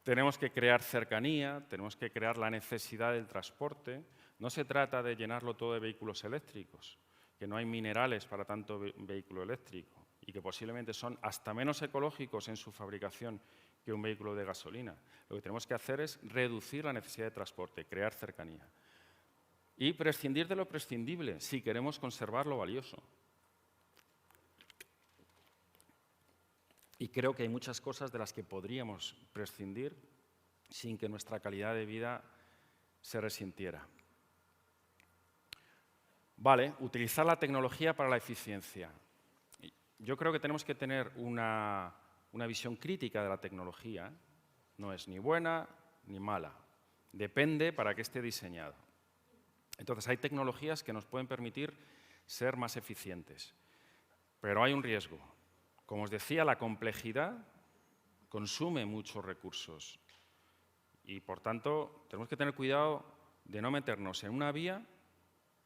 Tenemos que crear cercanía, tenemos que crear la necesidad del transporte. No se trata de llenarlo todo de vehículos eléctricos. que no hay minerales para tanto vehículo eléctrico y que posiblemente son hasta menos ecológicos en su fabricación que un vehículo de gasolina. Lo que tenemos que hacer es reducir la necesidad de transporte, crear cercanía. Y prescindir de lo prescindible si queremos conservar lo valioso. Y creo que hay muchas cosas de las que podríamos prescindir sin que nuestra calidad de vida se resintiera. Vale, utilizar la tecnología para la eficiencia. Yo creo que tenemos que tener una visión crítica de la tecnología. No es ni buena ni mala. Depende para qué esté diseñada. Entonces, hay tecnologías que nos pueden permitir ser más eficientes. Pero hay un riesgo. Como os decía, la complejidad consume muchos recursos. Y, por tanto, tenemos que tener cuidado de no meternos en una vía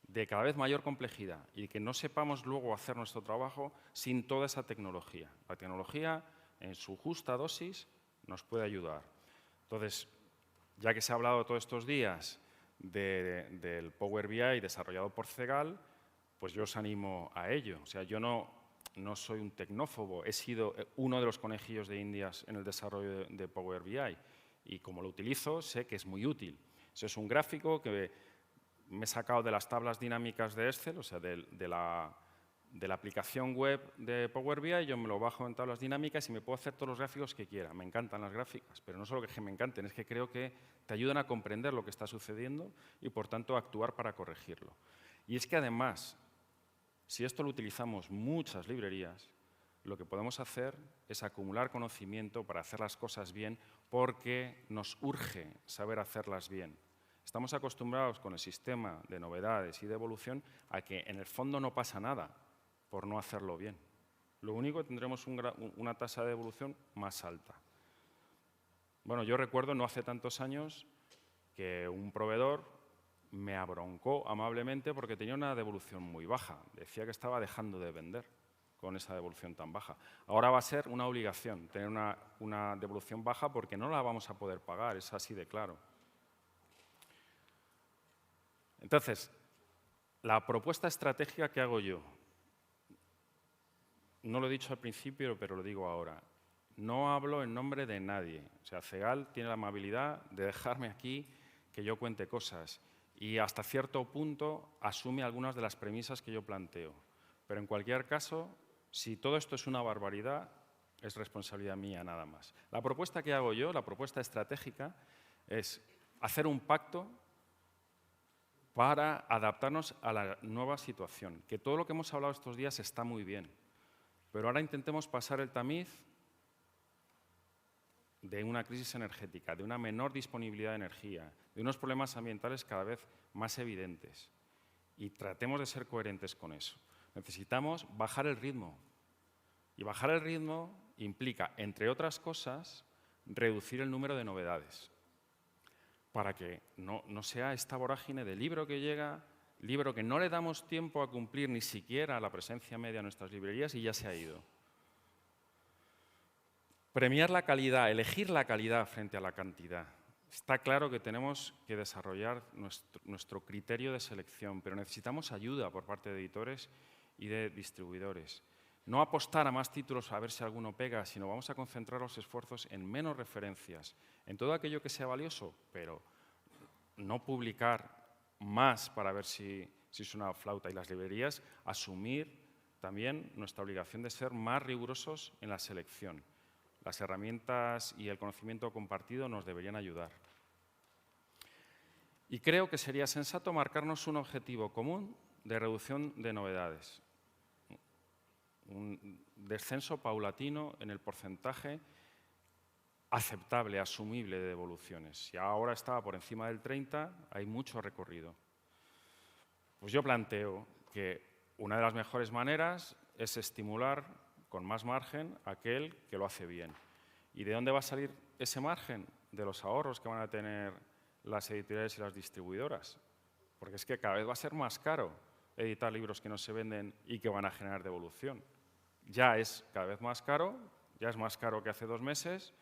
de cada vez mayor complejidad y que no sepamos luego hacer nuestro trabajo sin toda esa tecnología. La tecnología, en su justa dosis, nos puede ayudar. Entonces, ya que se ha hablado todos estos días del Power BI desarrollado por CEGAL, pues yo os animo a ello. O sea, yo no soy un tecnófobo, he sido uno de los conejillos de Indias en el desarrollo de Power BI y como lo utilizo sé que es muy útil. Eso es un gráfico que me he sacado de las tablas dinámicas de Excel, o sea, de la aplicación web de Power BI, yo me lo bajo en tablas dinámicas y me puedo hacer todos los gráficos que quiera. Me encantan las gráficas, pero no solo que me encanten, es que creo que te ayudan a comprender lo que está sucediendo y, por tanto, a actuar para corregirlo. Y es que, además, si esto lo utilizamos muchas librerías, lo que podemos hacer es acumular conocimiento para hacer las cosas bien porque nos urge saber hacerlas bien. Estamos acostumbrados con el sistema de novedades y de evolución a que en el fondo no pasa nada por no hacerlo bien. Lo único que tendremos una tasa de evolución más alta. Bueno, yo recuerdo no hace tantos años que un proveedor me abroncó amablemente porque tenía una devolución muy baja. Decía que estaba dejando de vender con esa devolución tan baja. Ahora va a ser una obligación tener una devolución baja porque no la vamos a poder pagar, es así de claro. Entonces, la propuesta estratégica que hago yo, no lo he dicho al principio, pero lo digo ahora, no hablo en nombre de nadie. O sea, CEGAL tiene la amabilidad de dejarme aquí que yo cuente cosas y hasta cierto punto asume algunas de las premisas que yo planteo. Pero en cualquier caso, si todo esto es una barbaridad, es responsabilidad mía nada más. La propuesta que hago yo, la propuesta estratégica, es hacer un pacto para adaptarnos a la nueva situación. Que todo lo que hemos hablado estos días está muy bien, pero ahora intentemos pasar el tamiz de una crisis energética, de una menor disponibilidad de energía, de unos problemas ambientales cada vez más evidentes. Y tratemos de ser coherentes con eso. Necesitamos bajar el ritmo. Y bajar el ritmo implica, entre otras cosas, reducir el número de novedades, para que no sea esta vorágine de libro que llega, libro que no le damos tiempo a cumplir ni siquiera la presencia media en nuestras librerías y ya se ha ido. Premiar la calidad, elegir la calidad frente a la cantidad. Está claro que tenemos que desarrollar nuestro criterio de selección, pero necesitamos ayuda por parte de editores y de distribuidores. No apostar a más títulos a ver si alguno pega, sino vamos a concentrar los esfuerzos en menos referencias, en todo aquello que sea valioso, pero no publicar más para ver si es una flauta. Y las librerías asumir también nuestra obligación de ser más rigurosos en la selección. Las herramientas y el conocimiento compartido nos deberían ayudar. Y creo que sería sensato marcarnos un objetivo común de reducción de novedades. Un descenso paulatino en el porcentaje aceptable, asumible de devoluciones. Si ahora está por encima del 30, hay mucho recorrido. Pues yo planteo que una de las mejores maneras es estimular con más margen a aquel que lo hace bien. ¿Y de dónde va a salir ese margen? De los ahorros que van a tener las editoriales y las distribuidoras. Porque es que cada vez va a ser más caro editar libros que no se venden y que van a generar devolución. Ya es cada vez más caro, ya es más caro que hace 2 meses.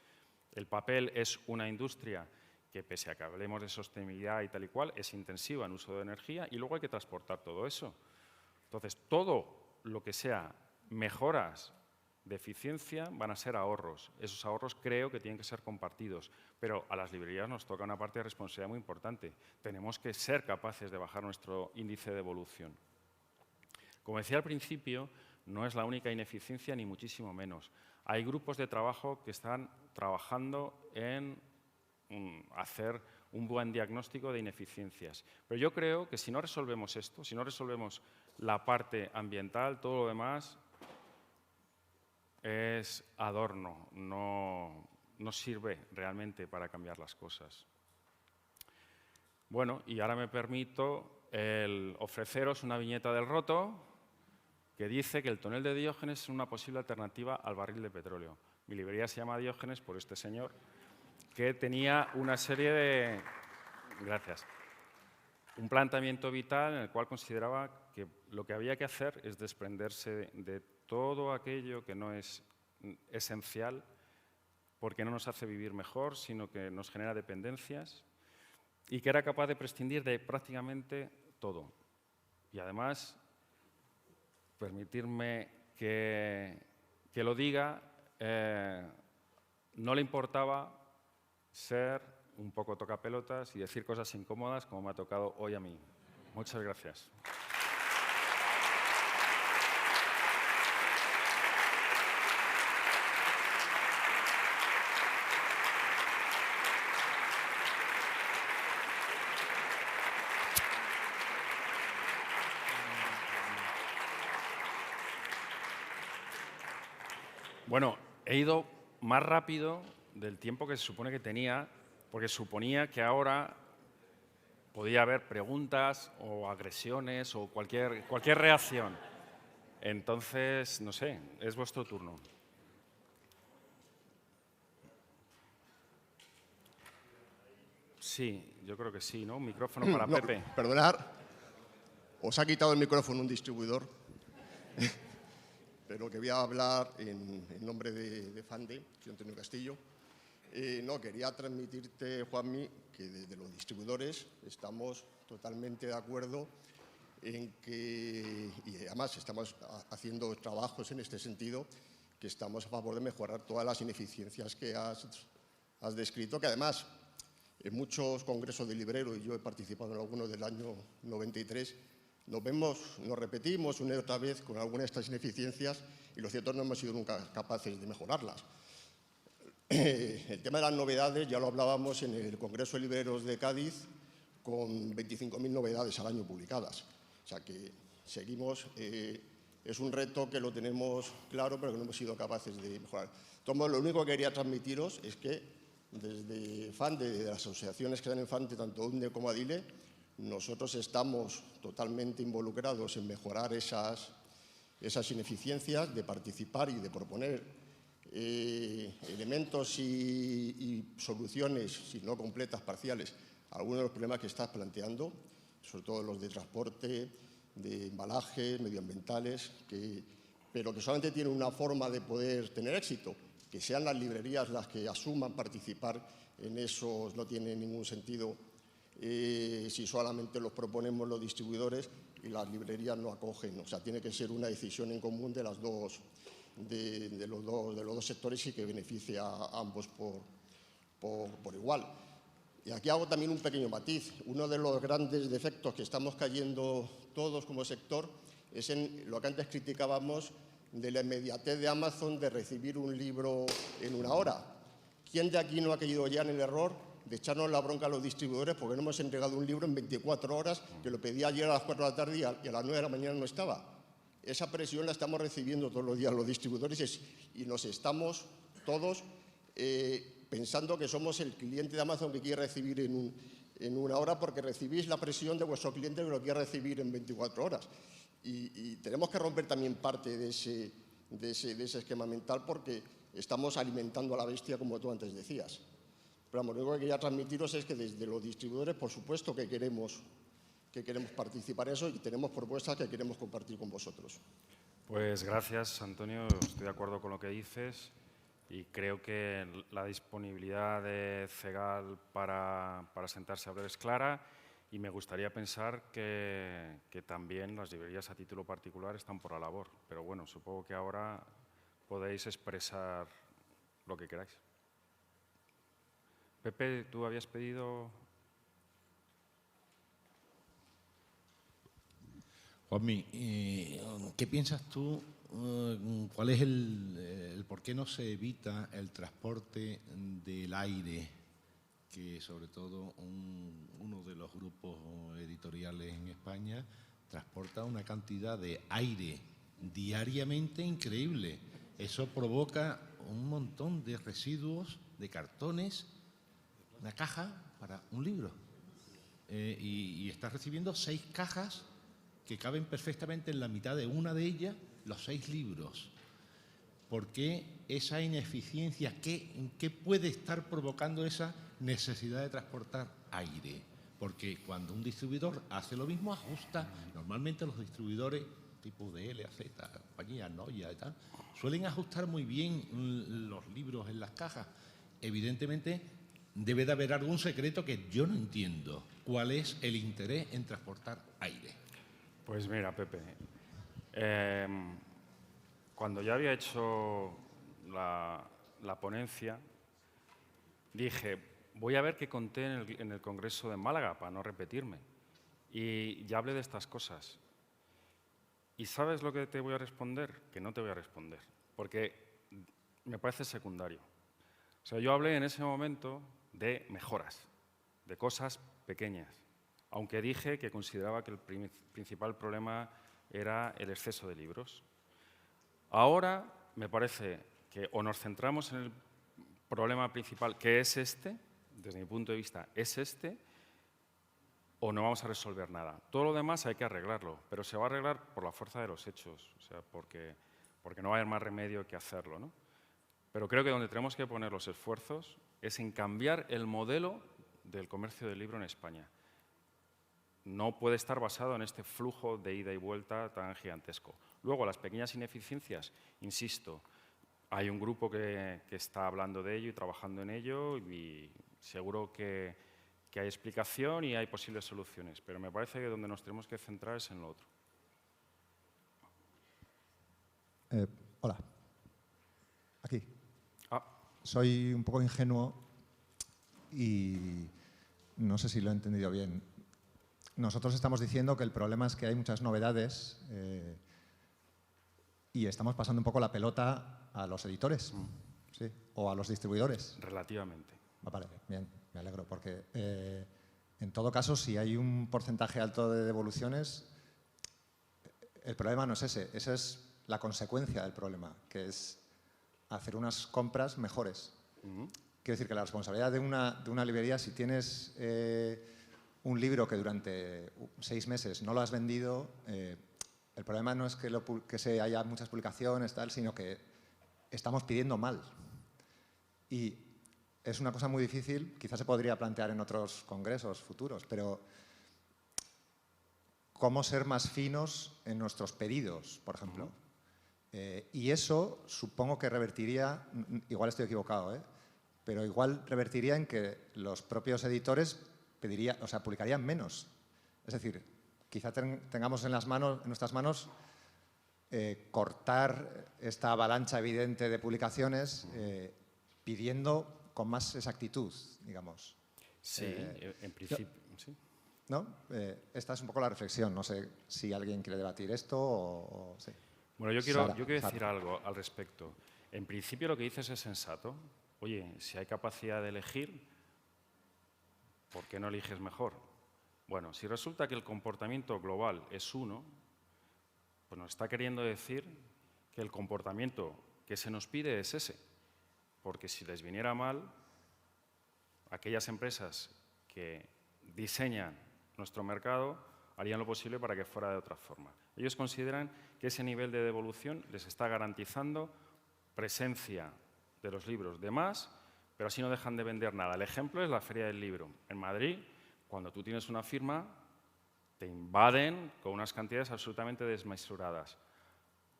El papel es una industria que, pese a que hablemos de sostenibilidad y tal y cual, es intensiva en uso de energía y luego hay que transportar todo eso. Entonces, todo lo que sea mejoras de eficiencia van a ser ahorros. Esos ahorros creo que tienen que ser compartidos, pero a las librerías nos toca una parte de responsabilidad muy importante. Tenemos que ser capaces de bajar nuestro índice de evolución. Como decía al principio, no es la única ineficiencia, ni muchísimo menos. Hay grupos de trabajo que están trabajando en hacer un buen diagnóstico de ineficiencias. Pero yo creo que si no resolvemos esto, si no resolvemos la parte ambiental, todo lo demás es adorno, no sirve realmente para cambiar las cosas. Bueno, y ahora me permito ofreceros una viñeta del Roto que dice que el tonel de Diógenes es una posible alternativa al barril de petróleo. Mi librería se llama Diógenes por este señor que tenía una serie de... Gracias. Un planteamiento vital en el cual consideraba que lo que había que hacer es desprenderse de todo aquello que no es esencial porque no nos hace vivir mejor, sino que nos genera dependencias y que era capaz de prescindir de prácticamente todo. Y además, permitirme que lo diga, no le importaba ser un poco tocapelotas y decir cosas incómodas como me ha tocado hoy a mí. Muchas gracias. Bueno, he ido más rápido del tiempo que se supone que tenía, porque suponía que ahora podía haber preguntas o agresiones o cualquier reacción. Entonces, no sé, es vuestro turno. Sí, yo creo que sí, ¿no? Un micrófono para Pepe. Perdonad, os ha quitado el micrófono un distribuidor, pero que voy a hablar en nombre de Fande, soy Antonio Castillo. Quería transmitirte, Juanmi, que desde los distribuidores estamos totalmente de acuerdo en que, y además estamos haciendo trabajos en este sentido, que estamos a favor de mejorar todas las ineficiencias que has descrito, que además en muchos congresos de libreros, y yo he participado en algunos del año 93, nos repetimos una y otra vez con algunas de estas ineficiencias y lo cierto es que no hemos sido nunca capaces de mejorarlas. El tema de las novedades ya lo hablábamos en el Congreso de Libreros de Cádiz con 25.000 novedades al año publicadas. O sea que seguimos, es un reto que lo tenemos claro pero que no hemos sido capaces de mejorar. Lo único que quería transmitiros es que desde FANDE, de las asociaciones que están en FANDE, tanto UNDE como ADILE, nosotros estamos totalmente involucrados en mejorar esas ineficiencias, de participar y de proponer elementos y soluciones, si no completas, parciales, a algunos de los problemas que estás planteando, sobre todo los de transporte, de embalaje, medioambientales, pero que solamente tienen una forma de poder tener éxito, que sean las librerías las que asuman participar en eso, no tiene ningún sentido si solamente los proponemos los distribuidores y las librerías no acogen. O sea, tiene que ser una decisión en común de las dos, de los dos sectores y que beneficie a ambos por igual. Y aquí hago también un pequeño matiz. Uno de los grandes defectos que estamos cayendo todos como sector es en lo que antes criticábamos de la inmediatez de Amazon de recibir un libro en una hora. ¿Quién de aquí no ha caído ya en el error de echarnos la bronca a los distribuidores porque no hemos entregado un libro en 24 horas, que lo pedí ayer a las 4 de la tarde y a las 9 de la mañana no estaba? Esa presión la estamos recibiendo todos los días los distribuidores y nos estamos todos pensando que somos el cliente de Amazon que quiere recibir en una hora porque recibís la presión de vuestro cliente que lo quiere recibir en 24 horas. Y tenemos que romper también parte de ese esquema mental porque estamos alimentando a la bestia, como tú antes decías. Pero lo único que quería transmitiros es que desde los distribuidores, por supuesto que queremos participar en eso y tenemos propuestas que queremos compartir con vosotros. Pues gracias, Antonio. Estoy de acuerdo con lo que dices y creo que la disponibilidad de CEGAL para sentarse a hablar es clara Y me gustaría pensar que también las librerías a título particular están por la labor. Pero bueno, supongo que ahora podéis expresar lo que queráis. Pepe, ¿tú habías pedido...? Juanmi, ¿qué piensas tú? ¿Cuál es el por qué no se evita el transporte del aire? Que sobre todo uno de los grupos editoriales en España transporta una cantidad de aire diariamente increíble. Eso provoca un montón de residuos, de cartones, una caja para un libro. Y estás recibiendo 6 cajas que caben perfectamente en la mitad de una de ellas los 6 libros. ¿Por qué esa ineficiencia? ¿Qué puede estar provocando esa necesidad de transportar aire? Porque cuando un distribuidor hace lo mismo, ajusta. Normalmente los distribuidores tipo DL, AZ, compañía, Noya y tal, suelen ajustar muy bien los libros en las cajas. Evidentemente, debe de haber algún secreto que yo no entiendo. ¿Cuál es el interés en transportar aire? Pues mira, Pepe, cuando ya había hecho la ponencia, dije, voy a ver qué conté en el Congreso de Málaga para no repetirme. Y ya hablé de estas cosas. ¿Y sabes lo que te voy a responder? Que no te voy a responder, porque me parece secundario. O sea, yo hablé en ese momento de mejoras, de cosas pequeñas, aunque dije que consideraba que el principal problema era el exceso de libros. Ahora me parece que o nos centramos en el problema principal, que es este, desde mi punto de vista es este, o no vamos a resolver nada. Todo lo demás hay que arreglarlo, pero se va a arreglar por la fuerza de los hechos, o sea, porque no va a haber más remedio que hacerlo, ¿no? Pero creo que donde tenemos que poner los esfuerzos es en cambiar el modelo del comercio del libro en España. No puede estar basado en este flujo de ida y vuelta tan gigantesco. Luego, las pequeñas ineficiencias, insisto, hay un grupo que está hablando de ello y trabajando en ello y seguro que hay explicación y hay posibles soluciones, pero me parece que donde nos tenemos que centrar es en lo otro. Hola. Aquí. Ah. Soy un poco ingenuo y no sé si lo he entendido bien. Nosotros estamos diciendo que el problema es que hay muchas novedades y estamos pasando un poco la pelota a los editores, ¿sí? O a los distribuidores. Relativamente. Vale, bien, me alegro, porque en todo caso, si hay un porcentaje alto de devoluciones, el problema no es ese, esa es la consecuencia del problema, que es hacer unas compras mejores. Quiero decir que la responsabilidad de una librería, si tienes un libro que durante 6 meses no lo has vendido, el problema no es que haya muchas publicaciones, tal, sino que estamos pidiendo mal. Y es una cosa muy difícil, quizás se podría plantear en otros congresos futuros, pero cómo ser más finos en nuestros pedidos, por ejemplo. Y eso supongo que revertiría, igual estoy equivocado, pero igual revertiría en que los propios editores publicarían menos. Es decir, quizá tengamos en nuestras manos cortar esta avalancha evidente de publicaciones pidiendo con más exactitud, digamos. Sí, en principio, sí. ¿No? Esta es un poco la reflexión. No sé si alguien quiere debatir esto o sí. Bueno, yo quiero decir algo al respecto. En principio lo que dices es sensato. Oye, si hay capacidad de elegir, ¿por qué no eliges mejor? Bueno, si resulta que el comportamiento global es uno, pues nos está queriendo decir que el comportamiento que se nos pide es ese. Porque si les viniera mal, aquellas empresas que diseñan nuestro mercado harían lo posible para que fuera de otra forma. Ellos consideran que ese nivel de devolución les está garantizando presencia de los libros de más, pero así no dejan de vender nada. El ejemplo es la Feria del Libro. En Madrid, cuando tú tienes una firma, te invaden con unas cantidades absolutamente desmesuradas.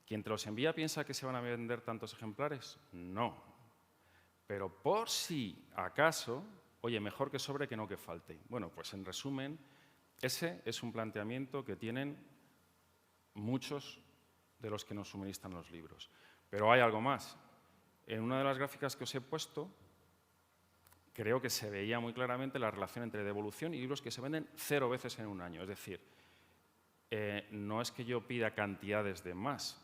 ¿Quien te los envía piensa que se van a vender tantos ejemplares? No. Pero por si acaso, oye, mejor que sobre que no que falte. Bueno, pues en resumen, Ese es un planteamiento que tienen muchos de los que nos suministran los libros. Pero hay algo más. En una de las gráficas que os he puesto, creo que se veía muy claramente la relación entre devolución y libros que se venden 0 veces en un año. Es decir, no es que yo pida cantidades de más,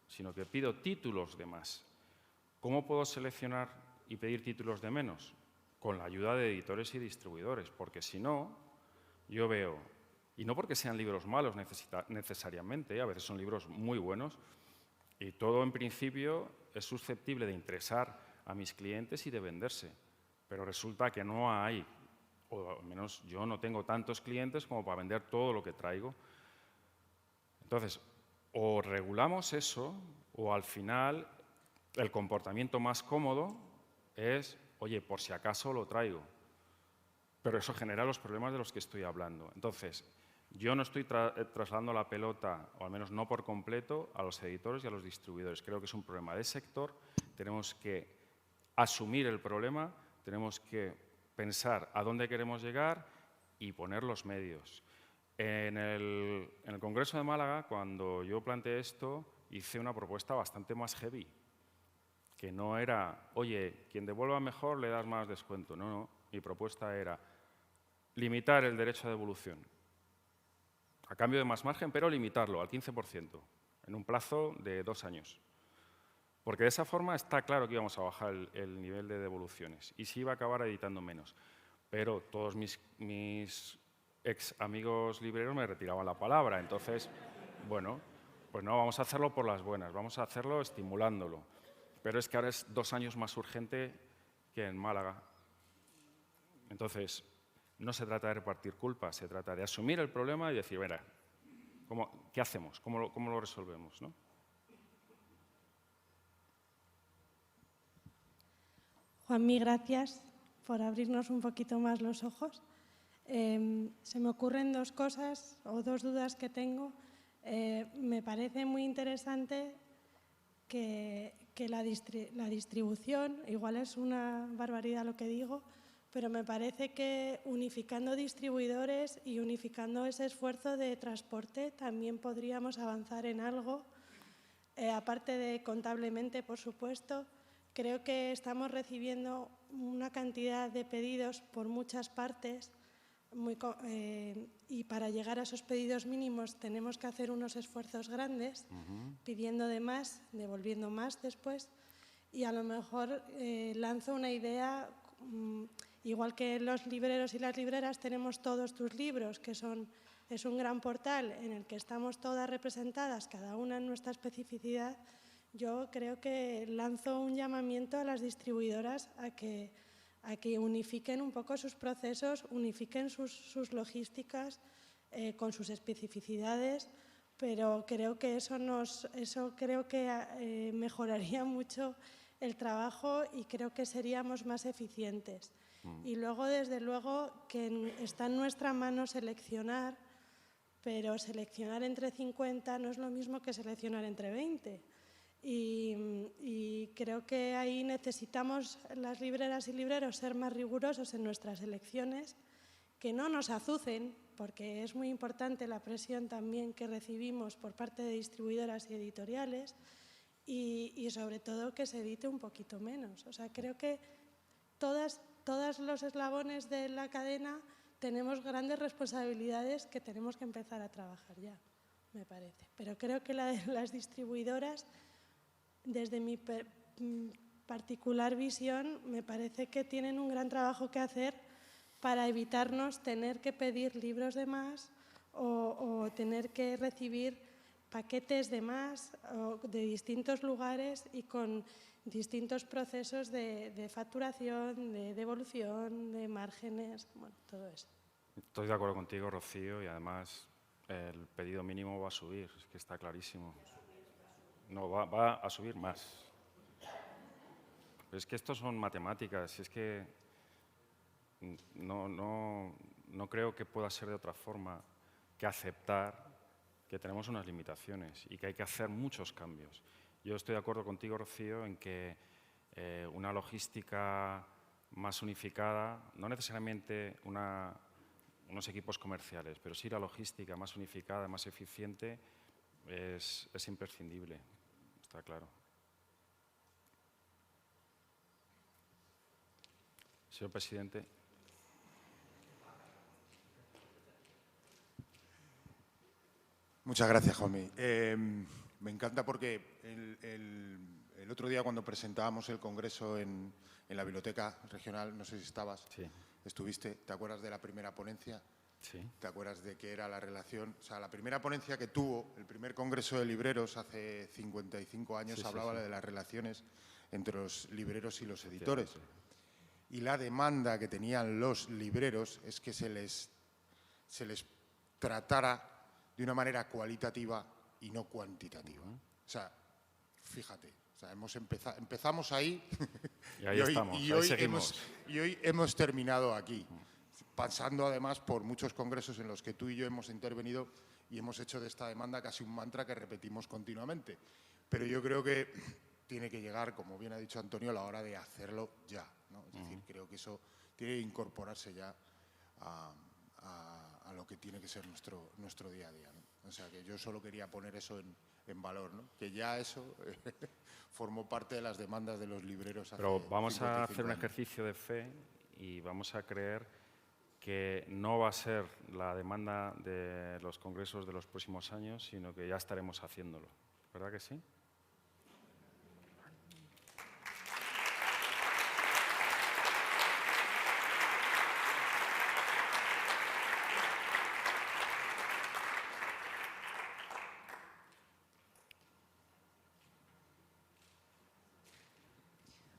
sino que pido títulos de más. ¿Cómo puedo seleccionar y pedir títulos de menos? Con la ayuda de editores y distribuidores, porque si no, yo veo, y no porque sean libros malos necesariamente, a veces son libros muy buenos, y todo en principio es susceptible de interesar a mis clientes y de venderse, pero resulta que no hay, o al menos yo no tengo tantos clientes como para vender todo lo que traigo. Entonces, o regulamos eso, o al final el comportamiento más cómodo es, oye, por si acaso lo traigo. Pero eso genera los problemas de los que estoy hablando. Entonces, yo no estoy trasladando la pelota, o al menos no por completo, a los editores y a los distribuidores. Creo que es un problema de sector. Tenemos que asumir el problema, tenemos que pensar a dónde queremos llegar y poner los medios. En el Congreso de Málaga, cuando yo planteé esto, hice una propuesta bastante más heavy, que no era, oye, quien devuelva mejor le das más descuento. No, no. Mi propuesta era limitar el derecho a devolución, a cambio de más margen, pero limitarlo al 15%, en un plazo de 2 años. Porque de esa forma está claro que íbamos a bajar el nivel de devoluciones y se iba a acabar editando menos. Pero todos mis ex amigos libreros me retiraban la palabra. Entonces, bueno, pues no, vamos a hacerlo por las buenas, vamos a hacerlo estimulándolo. Pero es que ahora es 2 años más urgente que en Málaga. Entonces, no se trata de repartir culpas, se trata de asumir el problema y decir, mira, ¿qué hacemos? ¿Cómo lo resolvemos? ¿No? Juanmi, gracias por abrirnos un poquito más los ojos. Se me ocurren 2 cosas o 2 dudas que tengo. Me parece muy interesante que la distribución, igual es una barbaridad lo que digo, pero me parece que unificando distribuidores y unificando ese esfuerzo de transporte también podríamos avanzar en algo, aparte de contablemente, por supuesto. Creo que estamos recibiendo una cantidad de pedidos por muchas partes y para llegar a esos pedidos mínimos tenemos que hacer unos esfuerzos grandes, pidiendo de más, devolviendo más después. Y a lo mejor lanzo una idea, igual que los libreros y las libreras tenemos todos tus libros, que es un gran portal en el que estamos todas representadas, cada una en nuestra especificidad. Yo creo que lanzo un llamamiento a las distribuidoras a que unifiquen un poco sus procesos, unifiquen sus logísticas con sus especificidades, pero creo que eso mejoraría mucho el trabajo y creo que seríamos más eficientes. Y luego, desde luego, que está en nuestra mano seleccionar, pero seleccionar entre 50 no es lo mismo que seleccionar entre 20. Y creo que ahí necesitamos las libreras y libreros ser más rigurosos en nuestras elecciones, que no nos azucen, porque es muy importante la presión también que recibimos por parte de distribuidoras y editoriales, y sobre todo que se edite un poquito menos. O sea, creo que todos los eslabones de la cadena tenemos grandes responsabilidades que tenemos que empezar a trabajar ya, me parece. Pero creo que la de las distribuidoras, desde mi particular visión, me parece que tienen un gran trabajo que hacer para evitarnos tener que pedir libros de más o tener que recibir paquetes de más de distintos lugares y con distintos procesos de facturación, de devolución, de márgenes, bueno, todo eso. Estoy de acuerdo contigo, Rocío, y además el pedido mínimo va a subir, es que está clarísimo. No, va a subir más. Pero es que esto son matemáticas, es que no creo que pueda ser de otra forma que aceptar que tenemos unas limitaciones y que hay que hacer muchos cambios. Yo estoy de acuerdo contigo, Rocío, en que una logística más unificada, no necesariamente una unos equipos comerciales, pero sí la logística más unificada, más eficiente, es imprescindible, está claro. Señor presidente. Muchas gracias, Juanmi. Me encanta porque el otro día cuando presentábamos el congreso en la Biblioteca Regional, no sé si estabas, Sí. estuviste, ¿te acuerdas de la primera ponencia? Sí. ¿Te acuerdas de qué era la relación? O sea, la primera ponencia que tuvo, el primer congreso de libreros hace 55 años, Sí, hablaba sí. de las relaciones entre los libreros y los editores. Y la demanda que tenían los libreros es que se les tratara de una manera cualitativa y no cuantitativa. O sea, fíjate, o sea, empezamos ahí Y ahí estamos, ahí seguimos. y hoy hemos terminado aquí, pasando además por muchos congresos en los que tú y yo hemos intervenido y hemos hecho de esta demanda casi un mantra que repetimos continuamente. Pero yo creo que tiene que llegar, como bien ha dicho Antonio, la hora de hacerlo ya, ¿no? Es decir, creo que eso tiene que incorporarse ya a lo que tiene que ser nuestro día a día, ¿no? O sea, que yo solo quería poner eso en valor, ¿no? Que ya eso formó parte de las demandas de los libreros. Pero vamos a 55 hacer un años. ejercicio de fe y vamos a creer que no va a ser la demanda de los congresos de los próximos años, sino que ya estaremos haciéndolo. ¿Verdad que sí?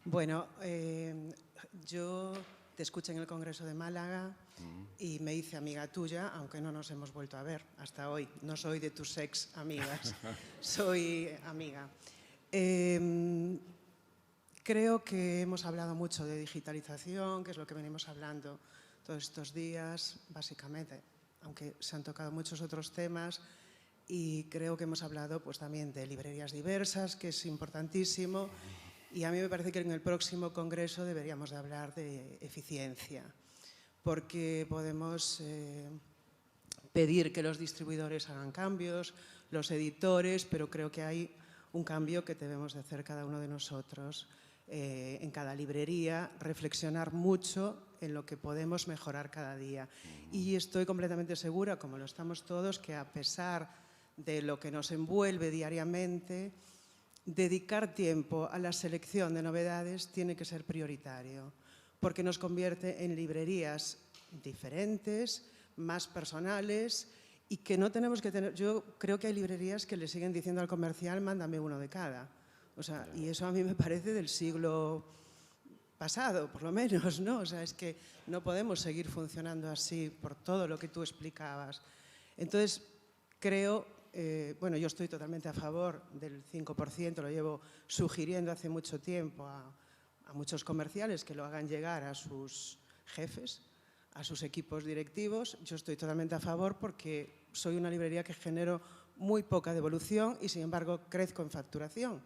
Bueno, yo te escuché en el Congreso de Málaga y me hice amiga tuya, aunque no nos hemos vuelto a ver hasta hoy. No soy de tus ex amigas, soy amiga. Creo que hemos hablado mucho de digitalización, que es lo que venimos hablando todos estos días, básicamente, aunque se han tocado muchos otros temas. Y creo que hemos hablado pues, también de librerías diversas, que es importantísimo. Y a mí me parece que en el próximo congreso deberíamos de hablar de eficiencia, porque podemos pedir que los distribuidores hagan cambios, los editores, pero creo que hay un cambio que debemos de hacer cada uno de nosotros en cada librería, reflexionar mucho en lo que podemos mejorar cada día. Y estoy completamente segura, como lo estamos todos, que a pesar de lo que nos envuelve diariamente, dedicar tiempo a la selección de novedades tiene que ser prioritario, porque nos convierte en librerías diferentes, más personales y que no tenemos que tener... Yo creo que hay librerías que le siguen diciendo al comercial, mándame uno de cada. O sea, y eso a mí me parece del siglo pasado, por lo menos, ¿no? O sea, es que no podemos seguir funcionando así por todo lo que tú explicabas. Entonces, creo... bueno, yo estoy totalmente a favor del 5%, lo llevo sugiriendo hace mucho tiempo a muchos comerciales que lo hagan llegar a sus jefes, a sus equipos directivos. Yo estoy totalmente a favor porque soy una librería que genero muy poca devolución y, sin embargo, crezco en facturación.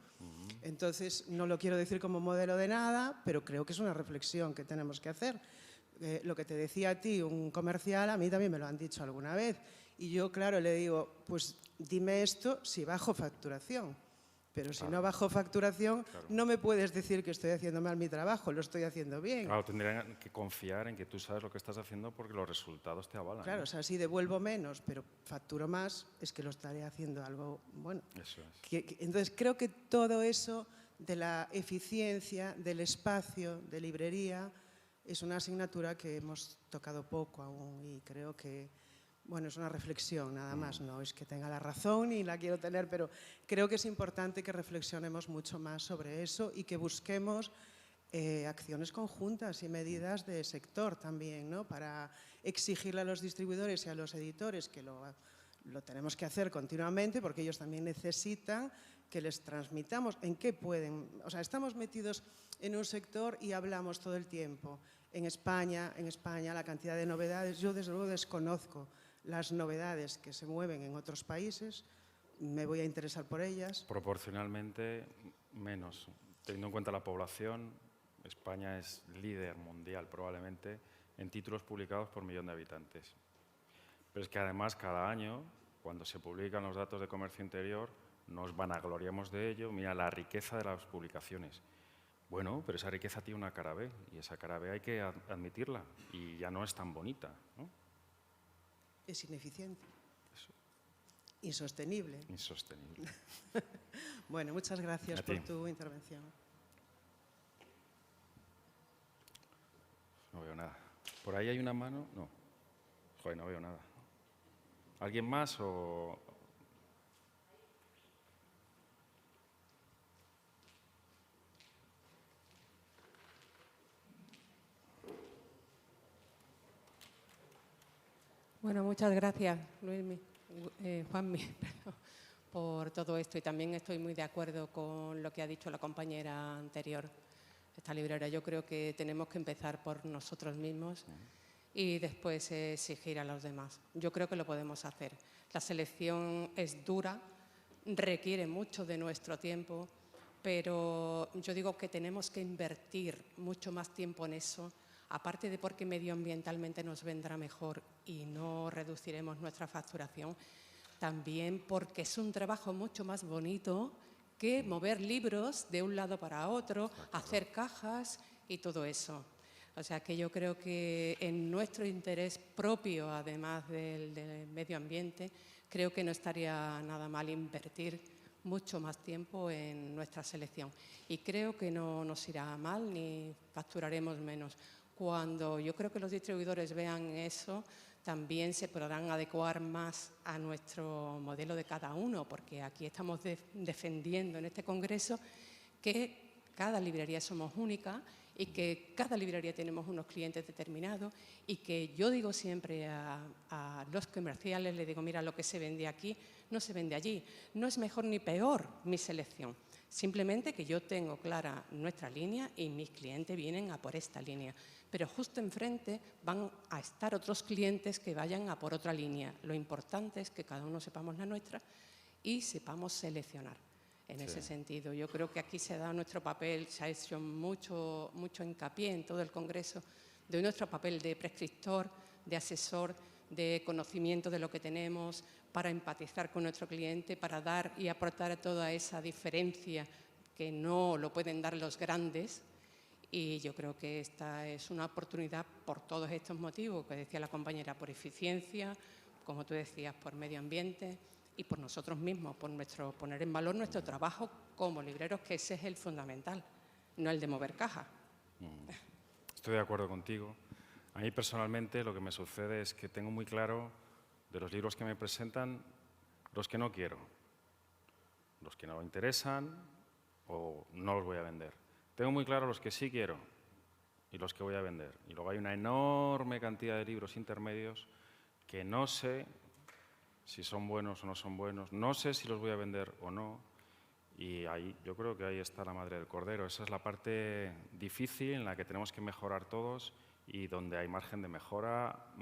Entonces, no lo quiero decir como modelo de nada, pero creo que es una reflexión que tenemos que hacer. Lo que te decía a ti, un comercial, a mí también me lo han dicho alguna vez. Y yo, claro, le digo, pues dime esto si bajo facturación. Pero si no bajo facturación, no me puedes decir que estoy haciendo mal mi trabajo, lo estoy haciendo bien. Claro, tendrían que confiar en que tú sabes lo que estás haciendo porque los resultados te avalan. Claro, o sea, si devuelvo menos, pero facturo más, es que lo estaré haciendo algo bueno. Eso es. Entonces, creo que todo eso de la eficiencia, del espacio, de librería, es una asignatura que hemos tocado poco aún y creo que, bueno, es una reflexión nada más, no es que tenga la razón ni la quiero tener, pero creo que es importante que reflexionemos mucho más sobre eso y que busquemos acciones conjuntas y medidas de sector también, ¿no? Para exigirle a los distribuidores y a los editores, que lo tenemos que hacer continuamente porque ellos también necesitan que les transmitamos en qué pueden. O sea, estamos metidos en un sector y hablamos todo el tiempo. En España, la cantidad de novedades, yo desde luego desconozco las novedades que se mueven en otros países, me voy a interesar por ellas. Proporcionalmente menos. Teniendo en cuenta la población, España es líder mundial probablemente en títulos publicados por millón de habitantes. Pero es que además cada año, cuando se publican los datos de comercio interior, nos vanagloriamos de ello. Mira la riqueza de las publicaciones. Bueno, pero esa riqueza tiene una cara B y esa cara B hay que admitirla y ya no es tan bonita, ¿no? Es ineficiente. Insostenible. Insostenible. Bueno, muchas gracias por tu intervención. No veo nada. ¿Por ahí hay una mano? No. Joder, no veo nada. ¿Alguien más o...? Bueno, muchas gracias, Juanmi, por todo esto. Y también estoy muy de acuerdo con lo que ha dicho la compañera anterior, esta librera. Yo creo que tenemos que empezar por nosotros mismos y después exigir a los demás. Yo creo que lo podemos hacer. La selección es dura, requiere mucho de nuestro tiempo, pero yo digo que tenemos que invertir mucho más tiempo en eso, aparte de porque medioambientalmente nos vendrá mejor y no reduciremos nuestra facturación, también porque es un trabajo mucho más bonito que mover libros de un lado para otro, hacer cajas y todo eso. O sea que yo creo que en nuestro interés propio, además del medio ambiente, creo que no estaría nada mal invertir mucho más tiempo en nuestra selección. Y creo que no nos irá mal ni facturaremos menos. Cuando yo creo que los distribuidores vean eso, también se podrán adecuar más a nuestro modelo de cada uno, porque aquí estamos defendiendo en este congreso que cada librería somos única y que cada librería tenemos unos clientes determinados y que yo digo siempre a los comerciales, les digo, mira, lo que se vende aquí no se vende allí. No es mejor ni peor mi selección. Simplemente que yo tengo clara nuestra línea y mis clientes vienen a por esta línea. Pero justo enfrente van a estar otros clientes que vayan a por otra línea. Lo importante es que cada uno sepamos la nuestra y sepamos seleccionar. En ese sentido, yo creo que aquí se ha dado nuestro papel, se ha hecho mucho hincapié en todo el Congreso de nuestro papel de prescriptor, de asesor, de conocimiento de lo que tenemos, para empatizar con nuestro cliente, para dar y aportar toda esa diferencia que no lo pueden dar los grandes. Y yo creo que esta es una oportunidad por todos estos motivos que decía la compañera, por eficiencia, como tú decías, por medio ambiente y por nosotros mismos, por poner en valor nuestro trabajo como libreros, que ese es el fundamental, no el de mover cajas. Estoy de acuerdo contigo. A mí personalmente lo que me sucede es que tengo muy claro de los libros que me presentan los que no quiero, los que no me interesan o no los voy a vender. Tengo muy claro los que sí quiero y los que voy a vender. Y luego hay una enorme cantidad de libros intermedios que no sé si son buenos o no son buenos, no sé si los voy a vender o no. Y ahí, yo creo que ahí está la madre del cordero. Esa es la parte difícil en la que tenemos que mejorar todos y donde hay margen de mejora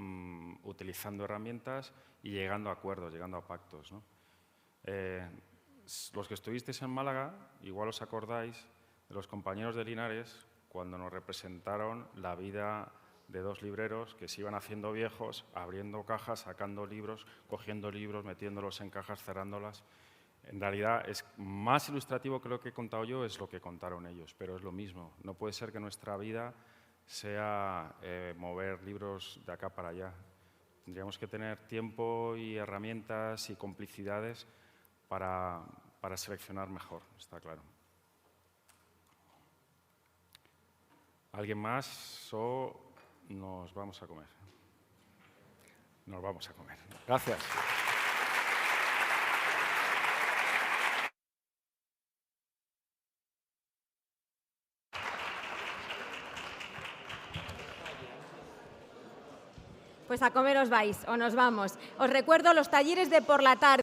utilizando herramientas y llegando a acuerdos, llegando a pactos, ¿no? Los que estuvisteis en Málaga, igual os acordáis de los compañeros de Linares cuando nos representaron la vida de dos libreros que se iban haciendo viejos, abriendo cajas, sacando libros, cogiendo libros, metiéndolos en cajas, cerrándolas. En realidad es más ilustrativo que lo que he contado yo, es lo que contaron ellos, pero es lo mismo. No puede ser que nuestra vida sea mover libros de acá para allá. Tendríamos que tener tiempo y herramientas y complicidades para seleccionar mejor, está claro. ¿Alguien más o nos vamos a comer? Nos vamos a comer. Gracias. Pues a comer os vais o nos vamos. Os recuerdo los talleres de por la tarde.